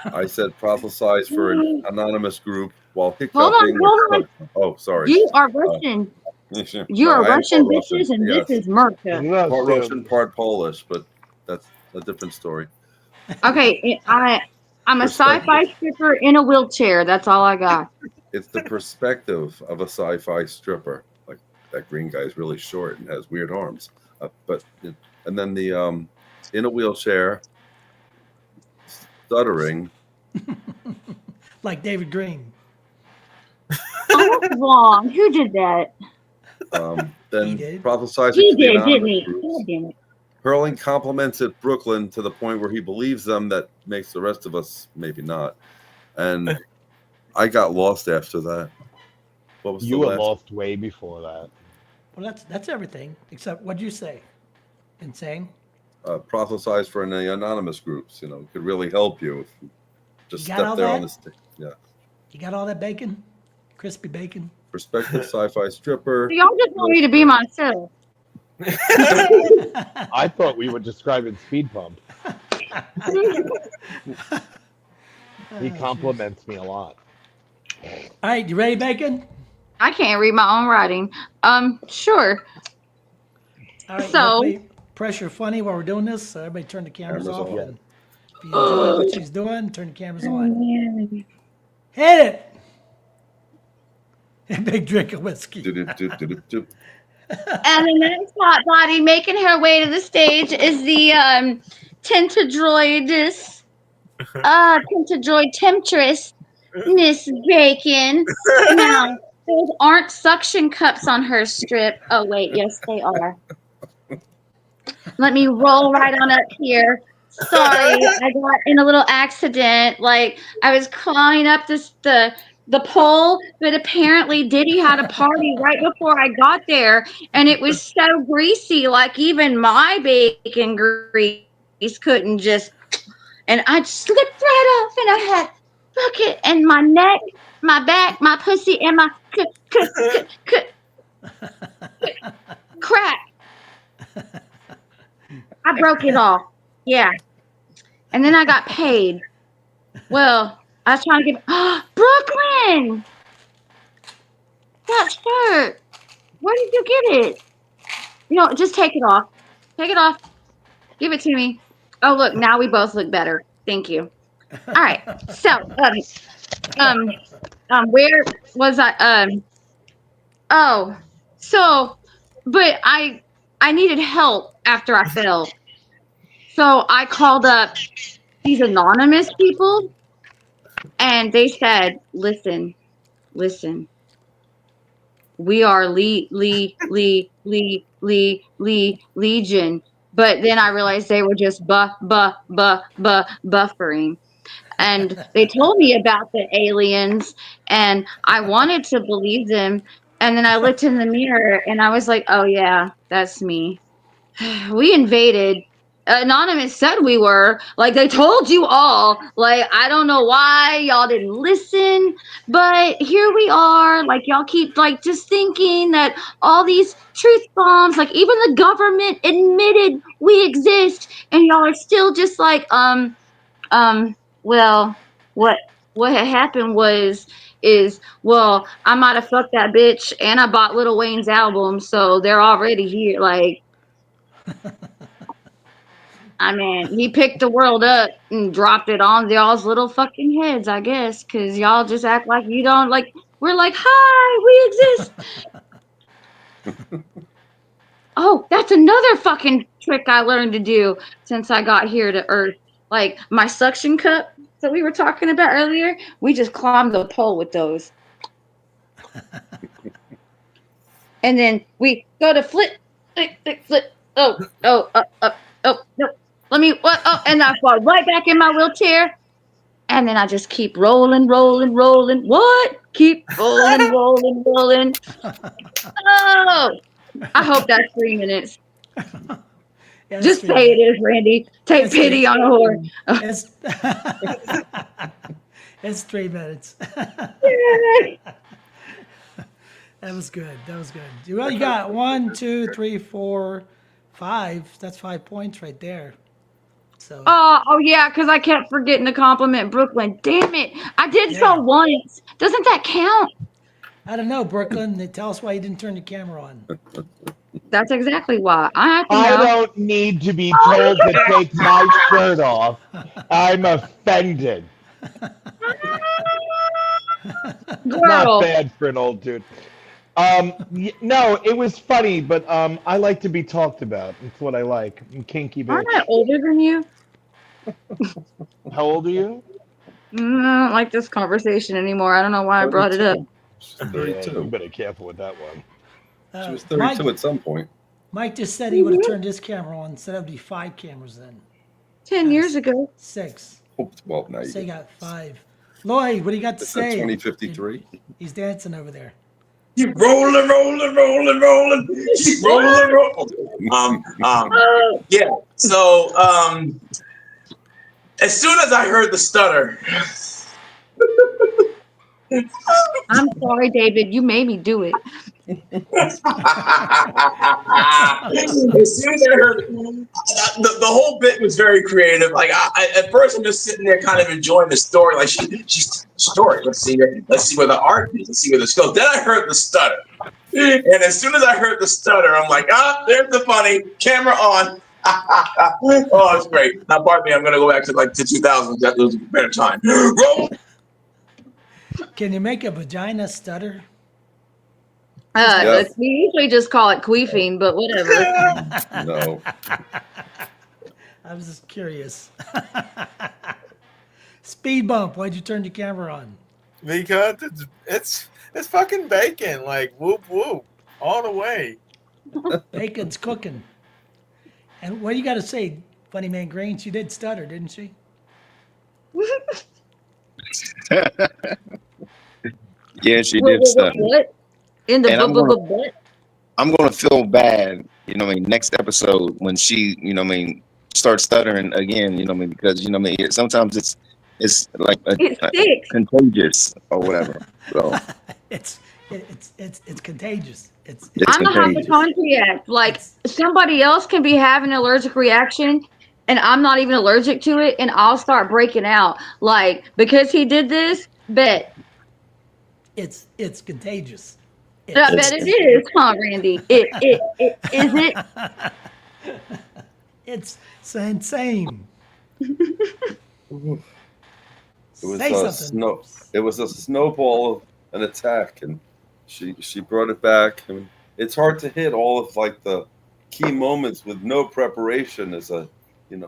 I said prophesize for an anonymous group while hiccuping. Hold on. Oh, sorry. You are Russian. You are I am Russian part bitches, and yes. this is Merca. Part Russian, part Polish, but that's a different story. Okay, I'm a Perspective. sci-fi stripper in a wheelchair. That's all I got. It's the perspective of a sci-fi stripper. Like that green guy is really short and has weird arms. And then the in a wheelchair, stuttering. Like David Green. Oh, what's wrong? Who did that? Then did. prophesizing He to the did, didn't anonymous he? groups. God damn it. Hurling compliments at Brooklyn to the point where he believes them that makes the rest of us maybe not. And I got lost after that. What was You the were last? lost way before that. Well, that's everything except what'd you say? Insane. Prophesize for the anonymous groups. Could really help you if you just You got all step there that? on the stage. Yeah. You got all that bacon? Crispy bacon? Perspective sci-fi stripper. So y'all just want me to be myself. I thought we were describing Speed Bump. He compliments me a lot. All right, you ready, Bacon? I can't read my own writing. Sure. All right, So- you wanna play pressure funny while we're doing this. So everybody turn the cameras Cameras off. off. And if you enjoy what she's doing, turn the cameras on. And Hit it! A big drink of whiskey. Do-do-do-do-do-do. the next hot body making her way to the stage is the Tentadroid Temptress, Miss Bacon. Now, those aren't suction cups on her strip. Oh, wait, yes, they are. Let me roll right on up here. Sorry, I got in a little accident. Like, I was climbing up the pole, but apparently Diddy had a party right before I got there, and it was so greasy, like even my bacon grease couldn't just. And I slipped right off, and I had bucket and my neck, my back, my pussy, and my crack. I broke it off. Yeah. And then I got paid. Well, I was trying to get Brooklyn. That shirt. Where did you get it? Just take it off. Take it off. Give it to me. Oh, look, now we both look better. Thank you. All right. So, um, where was I? Oh, so, but I needed help after I fell. So I called up these anonymous people, and they said, listen, we are Legion. But then I realized they were just buffering. And they told me about the aliens, and I wanted to believe them. And then I looked in the mirror, and I was like, oh, yeah, that's me. We invaded. Anonymous said we were. Like, they told you all. Like, I don't know why y'all didn't listen, but here we are. Like, y'all keep, like, just thinking that all these truth bombs, like, even the government admitted we exist, and y'all are still just like, well, what had happened well, I might have fucked that bitch, and I bought Lil Wayne's album, so they're already here. Like, I mean, he picked the world up and dropped it on y'all's little fucking heads, I guess, because y'all just act like you don't like. We're like, hi, we exist. Oh, that's another fucking trick I learned to do since I got here to Earth. Like my suction cup that we were talking about earlier, we just climbed the pole with those. And then we go to flip. Oh, no. Let me, what? Oh, and I fall right back in my wheelchair. And then I just keep rolling. What? Keep rolling. Oh, I hope that's 3 minutes. Yeah, Just say it is, Randy. Take That's pity three. on a whore. It's, it's 3 minutes. That was good. Well, you got 1, 2, 3, 4, 5. That's 5 points right there. So Oh yeah, because I kept forgetting to compliment Brooklyn. Damn it. I did so once. Doesn't that count? I don't know, Brooklyn. Tell us why you didn't turn the camera on. That's exactly why. I have to I know. don't need to be told to take my shirt off. I'm offended. Not Girl. bad for an old dude. No, it was funny, but I like to be talked about. It's what I like. I'm kinky Aren't bitch. I older than you? How old are you? I don't like this conversation anymore. I don't know why I brought it up. 32. She's Yeah, 32. you better careful with that one. She was 32 Mike, at some point. Mike just said he would have turned his camera on, so that would be 5 cameras then. 10 years ago. 6. Oh, well, now you So you get got 5. Lloyd, what do you got to it's at say? 2053. He's dancing over there. Keep rolling. Keep rolling. Yeah. So, as soon as I heard the stutter, I'm sorry, David. You made me do it. as soon as I heard the whole bit was very creative. Like at first, I'm just sitting there, kind of enjoying the story. Like she's story. Let's see where the art is. Let's see where the skill. Then I heard the stutter, and as soon as I heard the stutter, I'm like, there's the funny. Camera on. Oh, it's great. Now, pardon me. I'm gonna go back to like the 2000s. That was a better time. Roll. Can you make a vagina stutter? We usually just call it queefing, but whatever. No. I was just curious. Speed bump. Why'd you turn the camera on? Because it's fucking bacon. Like whoop whoop all the way. Bacon's cooking. And what do you got to say, Funny Man Green? She did stutter, didn't she? Yeah, she did stutter. What? In the And butt? I'm gonna feel bad, next episode when she, starts stuttering again, because sometimes it's like contagious or whatever. So It's contagious. It's I'm a contagious. hypochondriac. Like somebody else can be having an allergic reaction, and I'm not even allergic to it, and I'll start breaking out. Like because he did this, bet. It's contagious. I bet it is, huh, Randy? It is it. It's insane. It was Say a something. It was a snowball of an attack, and she brought it back. I mean, it's hard to hit all of like the key moments with no preparation as a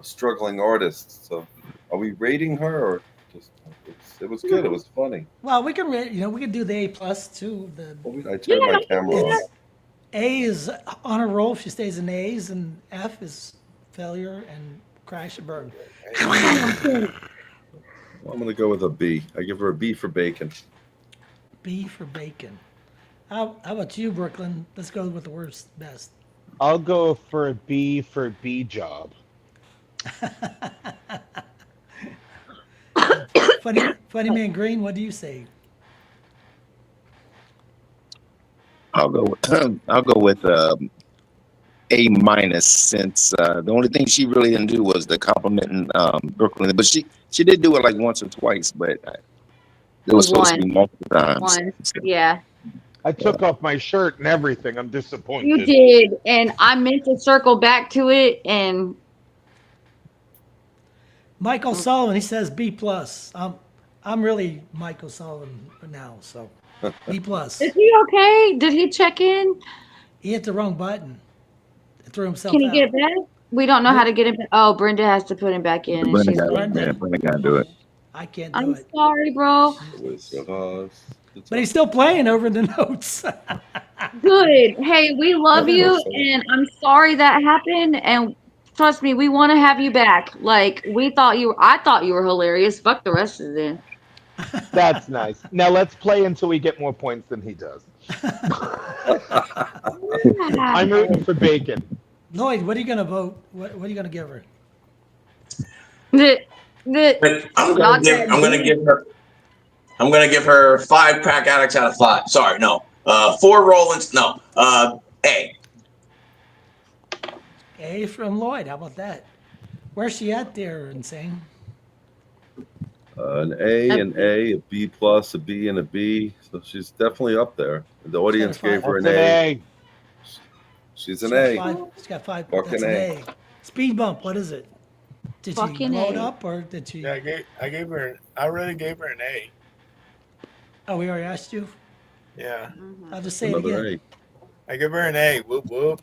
struggling artist. So, are we rating her or just? It was good. It was funny. Well, we can we can do the A plus too. The I turned my camera off. A is on a roll if she stays in A's, and F is failure and crash and burn. I'm gonna go with a B. I give her a B for bacon. B for bacon. How about you, Brooklyn? Let's go with the worst, best. I'll go for a B for B job. Funny man Green, what do you say? I'll go with A minus since the only thing she really didn't do was the complimenting Brooklyn, but she did do it like once or twice, but it was supposed to be multiple times. One, yeah. I took off my shirt and everything. I'm disappointed. You did, and I meant to circle back to it, and Michael Sullivan, he says B plus. I'm really Michael Sullivan now, so B plus. is he okay? Did he check in? He hit the wrong button. It threw himself Can he out. get back? We don't know how to get him. Oh, Brenda has to put him back in. And she's Brenda got to do it. I can't do I'm it. sorry, bro. But he's still playing over the notes. Good. Hey, we love you, and I'm sorry that happened. And trust me, we want to have you back. Like I thought you were hilarious. Fuck the rest of it. That's nice. Now let's play until we get more points than he does. I'm rooting for bacon. Lloyd, what are you gonna vote? What are you gonna give her? I'm gonna give her 5 crack addicts out of 5. Sorry, no. 4 Rollins. No. A. A from Lloyd. How about that? Where's she at there, Insane? An A, an A, a B plus, a B, and a B. So she's definitely up there. The audience gave her an A. She's an A. She's got 5. Fucking That's an A. Speed bump. What is it? Did she Fucking blow it A. up or did she? Yeah, I already gave her an A. Oh, we already asked you. Yeah. I'll just say it Another again. I give her an A. Whoop whoop.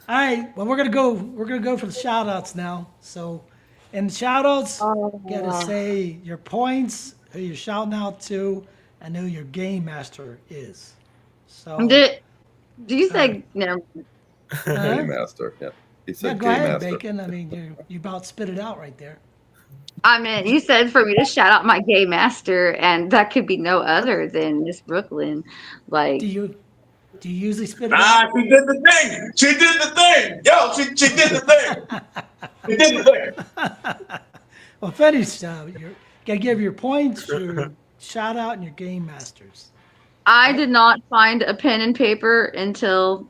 All right. Well, we're gonna go for the shout outs now. So, in the shout outs, you gotta say your points, who you're shouting out to, and who your game master is. So. Do you say no? Game master. Yeah. He said go game ahead, master. Bacon. I mean, you about spit it out right there. I mean, you said for me to shout out my gay master, and that could be no other than Miss Brooklyn. Like, Do you usually spit it out? She did the thing. She did the thing. Yo, she did the thing. She did the thing. Well, finish. You gotta give your points, your shout out, and your game masters. I did not find a pen and paper until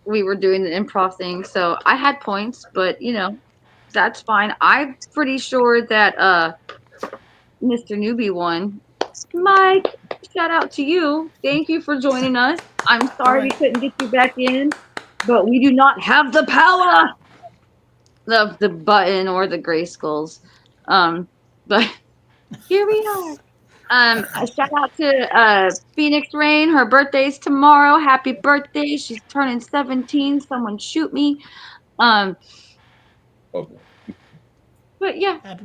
we were doing the improv thing, so I had points, but that's fine. I'm pretty sure that Mr. Newbie won. Mike, shout out to you. Thank you for joining us. I'm sorry we couldn't get you back in, but we do not have the power of the button or the gray skulls. But here we are. A shout out to Phoenix Rain. Her birthday's tomorrow. Happy birthday. She's turning 17. Someone shoot me. But yeah,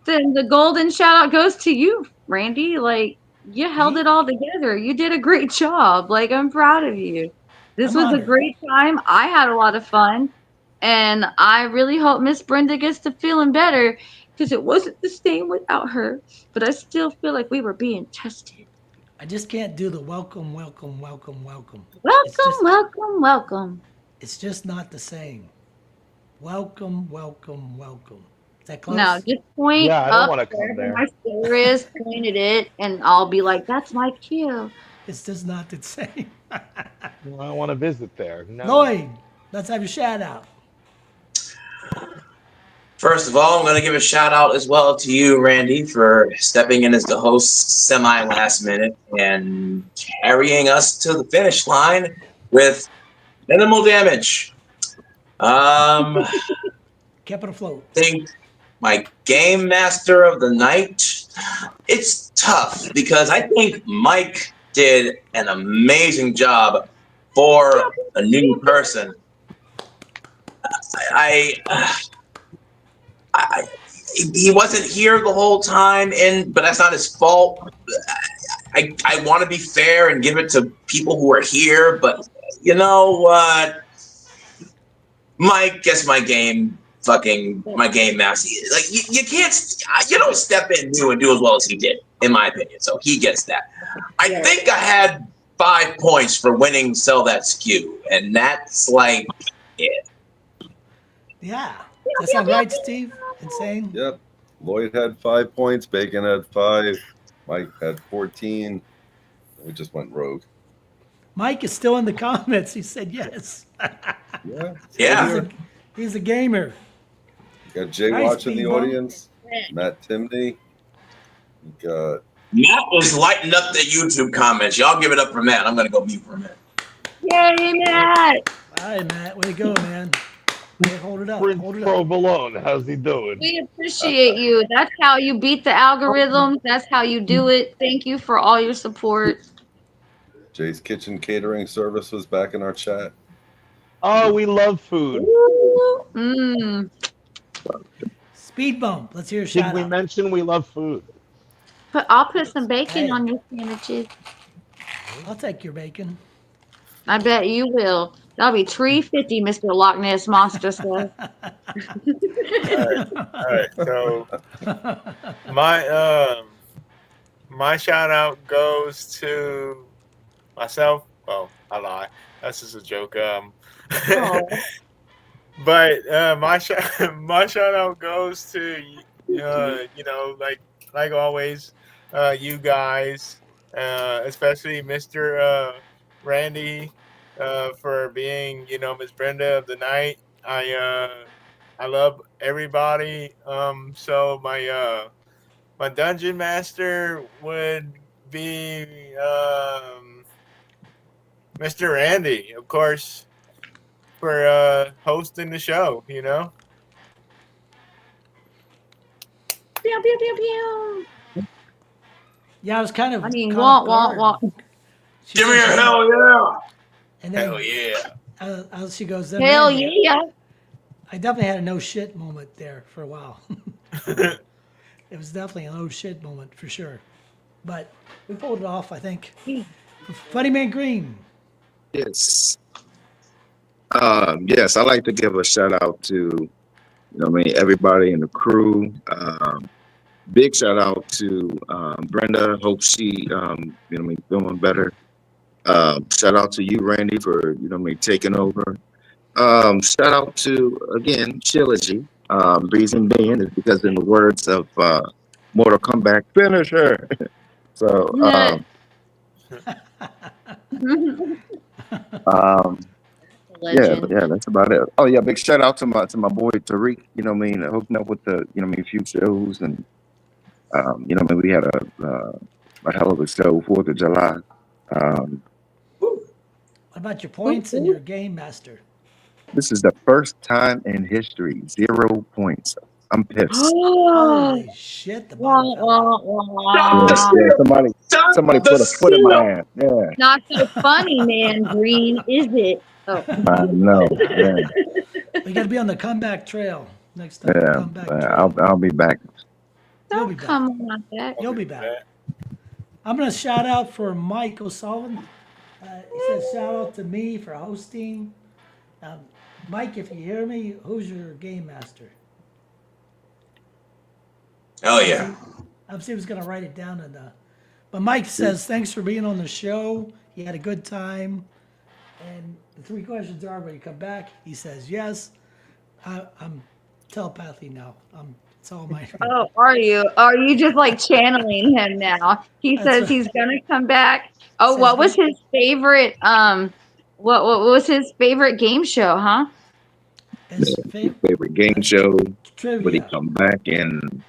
then the golden shout out goes to you, Randy. Like, you held it all together. You did a great job. Like, I'm proud of you. This was a great time. I had a lot of fun. And I really hope Miss Brenda gets to feeling better, because it wasn't the same without her. But I still feel like we were being tested. I just can't do the welcome, welcome, welcome, welcome. Welcome. It's just not the same. Welcome, welcome, welcome. Is that close? No, just point Yeah, I don't up want to come wherever there. my finger is, point at it, and I'll be like, that's my cue. It's just not the same. Well, I want to visit there. No. Lloyd, let's have your shout out. First of all, I'm going to give a shout out as well to you, Randy, for stepping in as the host semi last minute and carrying us to the finish line with minimal damage. Kept it afloat. think my game master of the night, it's tough because I think Mike did an amazing job for a new person. He wasn't here the whole time, but that's not his fault. I want to be fair and give it to people who are here, but you know what? Mike gets my game master. Like you can't, you don't step in new and do as well as he did, in my opinion. So he gets that. I think I had 5 points for winning Sell That SKU, and that's like it. Yeah. That sound right, Steve? Insane? Yep. Lloyd had 5 points. Bacon had 5. Mike had 14. We just went rogue. Mike is still in the comments. He said yes. Yeah. Yeah. He's a gamer. Got Jay Nice, Watch in the Big Bump. audience. Matt Timney. We got Matt was lighting up the YouTube comments. Y'all give it up for Matt. I'm gonna go mute for a minute. Yay, Matt! All right, Matt. Way to go, man. Hey, hold it up. Prince Hold it up. Provolone, how's he doing? We appreciate you. That's how you beat the algorithms. That's how you do it. Thank you for all your support. Jay's Kitchen Catering Service was back in our chat. Oh, we love food. Mm. Speed bump. Let's hear a Did shout we out. mention we love food? I'll put some bacon Hey. on your sandwiches. I'll take your bacon. I bet you will. That'll be $3.50, Mr. Loch Ness Monster says. All right. So my shout out goes to myself. Oh, I lie. That's just a joke. But my shout out goes to like always, you guys, especially Mr. Randy, for being Miss Brenda of the night. I love everybody. So my dungeon master would be Mr. Randy, of course, for hosting the show. Pew, pew, pew, pew. Yeah, I was kind of. I mean, caught wah, off wah, guard. wah. She Give me a said- hell yeah! And then, Hell yeah! As she goes, then Hell Randy, yeah. I definitely had a no shit moment there for a while. It was definitely a no shit moment for sure. But we pulled it off, I think. Funny Man Green. Yes. Yes, I like to give a shout out to, everybody in the crew. Big shout out to Brenda. Hope she, doing better. Shout out to you, Randy, for taking over. Shout out to again Trilogy. Reason being is because in the words of Mortal Kombat, finish her. So yeah, that's about it. Oh yeah, big shout out to my boy Tariq. Hooking up with the a few shows and we had a hell of a show 4th of July. What about your points and your game master? This is the first time in history 0 points. I'm pissed. Holy shit! The bottom fell out. Somebody put a foot in my ass. Yeah. Not so funny, man. Green, is it? Oh. I know. Yeah. We got to be on the comeback trail next time. Yeah. Comeback trail. I'll be back. You'll Don't be back. come on back. You'll be back. I'm going to shout out for Mike O'Sullivan. He says shout out to me for hosting. Mike, if you hear me, who's your game master? Oh yeah. I'm see who's going to write it down. But Mike says thanks for being on the show. He had a good time. And the 3 questions are: will you come back? He says yes. I'm telepathy now. It's all my. Oh, are you? Are you just like channeling him now? He That's says right. he's gonna come back. Oh, Says what was that- his favorite? What was his favorite game show? Huh? His Favorite game show. Would he trivia. come back and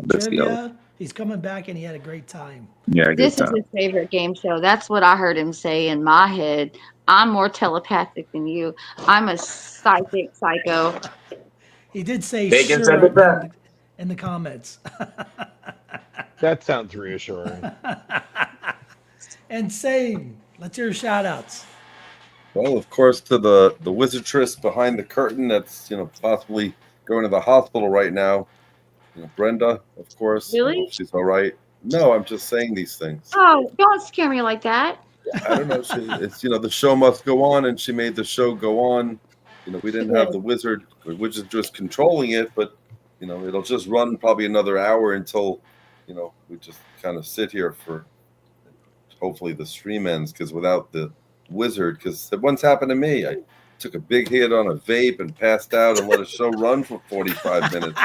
let's go. Trivia. He's coming back and he had a great time. Yeah, good This is time. his favorite game show. That's what I heard him say in my head. I'm more telepathic than you. I'm a psychic psycho. He did say Bacon sure said it best. in the comments. That sounds reassuring. And Sane, let's hear shout outs. Well, of course, to the wizardress behind the curtain that's possibly going to the hospital right now. Brenda, of course. I Really? hope she's all right. No, I'm just saying these things. Oh, don't scare me like that. I don't know. It's the show must go on, and she made the show go on. We didn't have the wizard just controlling it, but it'll just run probably another hour until we just kind of sit here for hopefully the stream ends, because without the wizard, because it once happened to me. I took a big hit on a vape and passed out and let a show run for 45 minutes.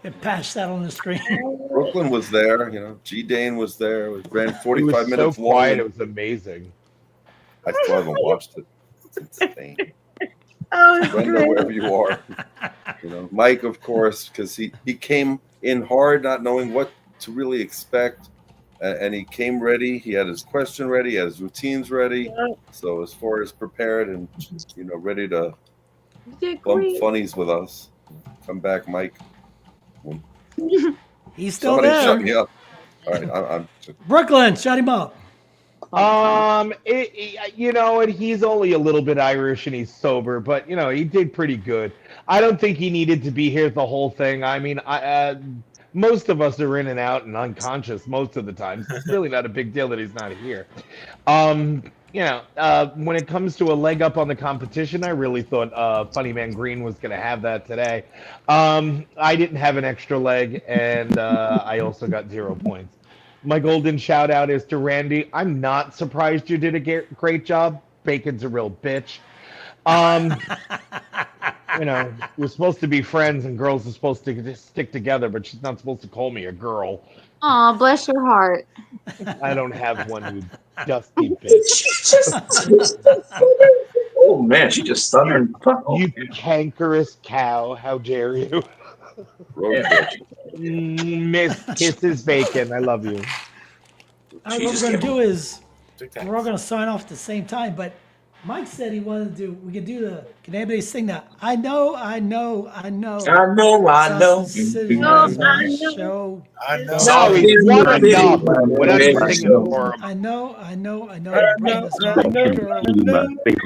It passed out on the screen. Brooklyn was there, G. Dane was there. It ran 45 It was minutes so long. quiet. It was amazing. I still haven't watched it. It's insane. Oh, it's Brenda, great. wherever you are. Mike, of course, because he came in hard, not knowing what to really expect. And he came ready. He had his question ready. He had his routines ready. So as far as prepared and ready to bump funnies with us. Come back, Mike. He's still Somebody there. shut me up. All right, I'm Brooklyn, shut him up. You know, and he's only a little bit Irish and he's sober, but he did pretty good. I don't think he needed to be here the whole thing. I mean, most of us are in and out and unconscious most of the time. So it's really not a big deal that he's not here. When it comes to a leg up on the competition, I really thought Funny Man Green was going to have that today. I didn't have an extra leg, and I also got 0 points. My golden shout out is to Randy. I'm not surprised you did a great job. Bacon's a real bitch. We're supposed to be friends and girls are supposed to just stick together, but she's not supposed to call me a girl. Aw, bless your heart. I don't have one, you dusty bitch. Oh man, she just stuttered. You cankerous cow, how dare you? Miss Kisses Bacon, I love you. All right, what we're going to do is we're all going to sign off at the same time, but Mike said he wanted to do, we could do can anybody sing that? I know. I know. City No, has I a know. show. No, he's won enough without even singing for him. I know. Brenda's my girl.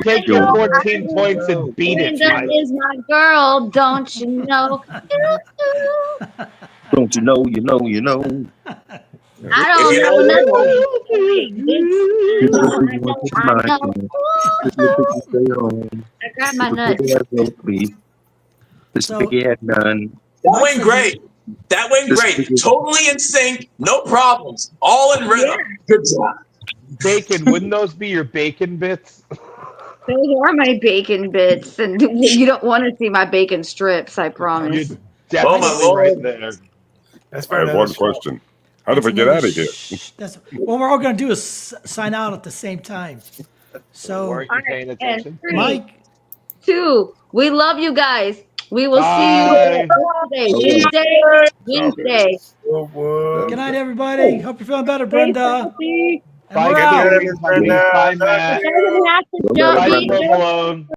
Take your 14 points and beat it, Brenda Mike. is my girl, don't you know? Don't you know, you know, you know. I don't know nothing. I got my nuts. This spaghetti done. That went great. That went great. Totally in sync. No problems. All in rhythm. Good job. Bacon, wouldn't those be your bacon bits? Those are my bacon bits, and you don't want to see my bacon strips, I promise. You're definitely right there. That's I have one question. How did we get out of here? What we're all going to do is sign out at the same time. So, Weren't you paying attention? Three, Mike, 2, we love you guys. We will Bye. see you Wednesday. good night, everybody. Hope you're feeling better, Brenda. And Bye, we're out. Gary. Bye, Matt. It doesn't have to Bye, just be Provolone.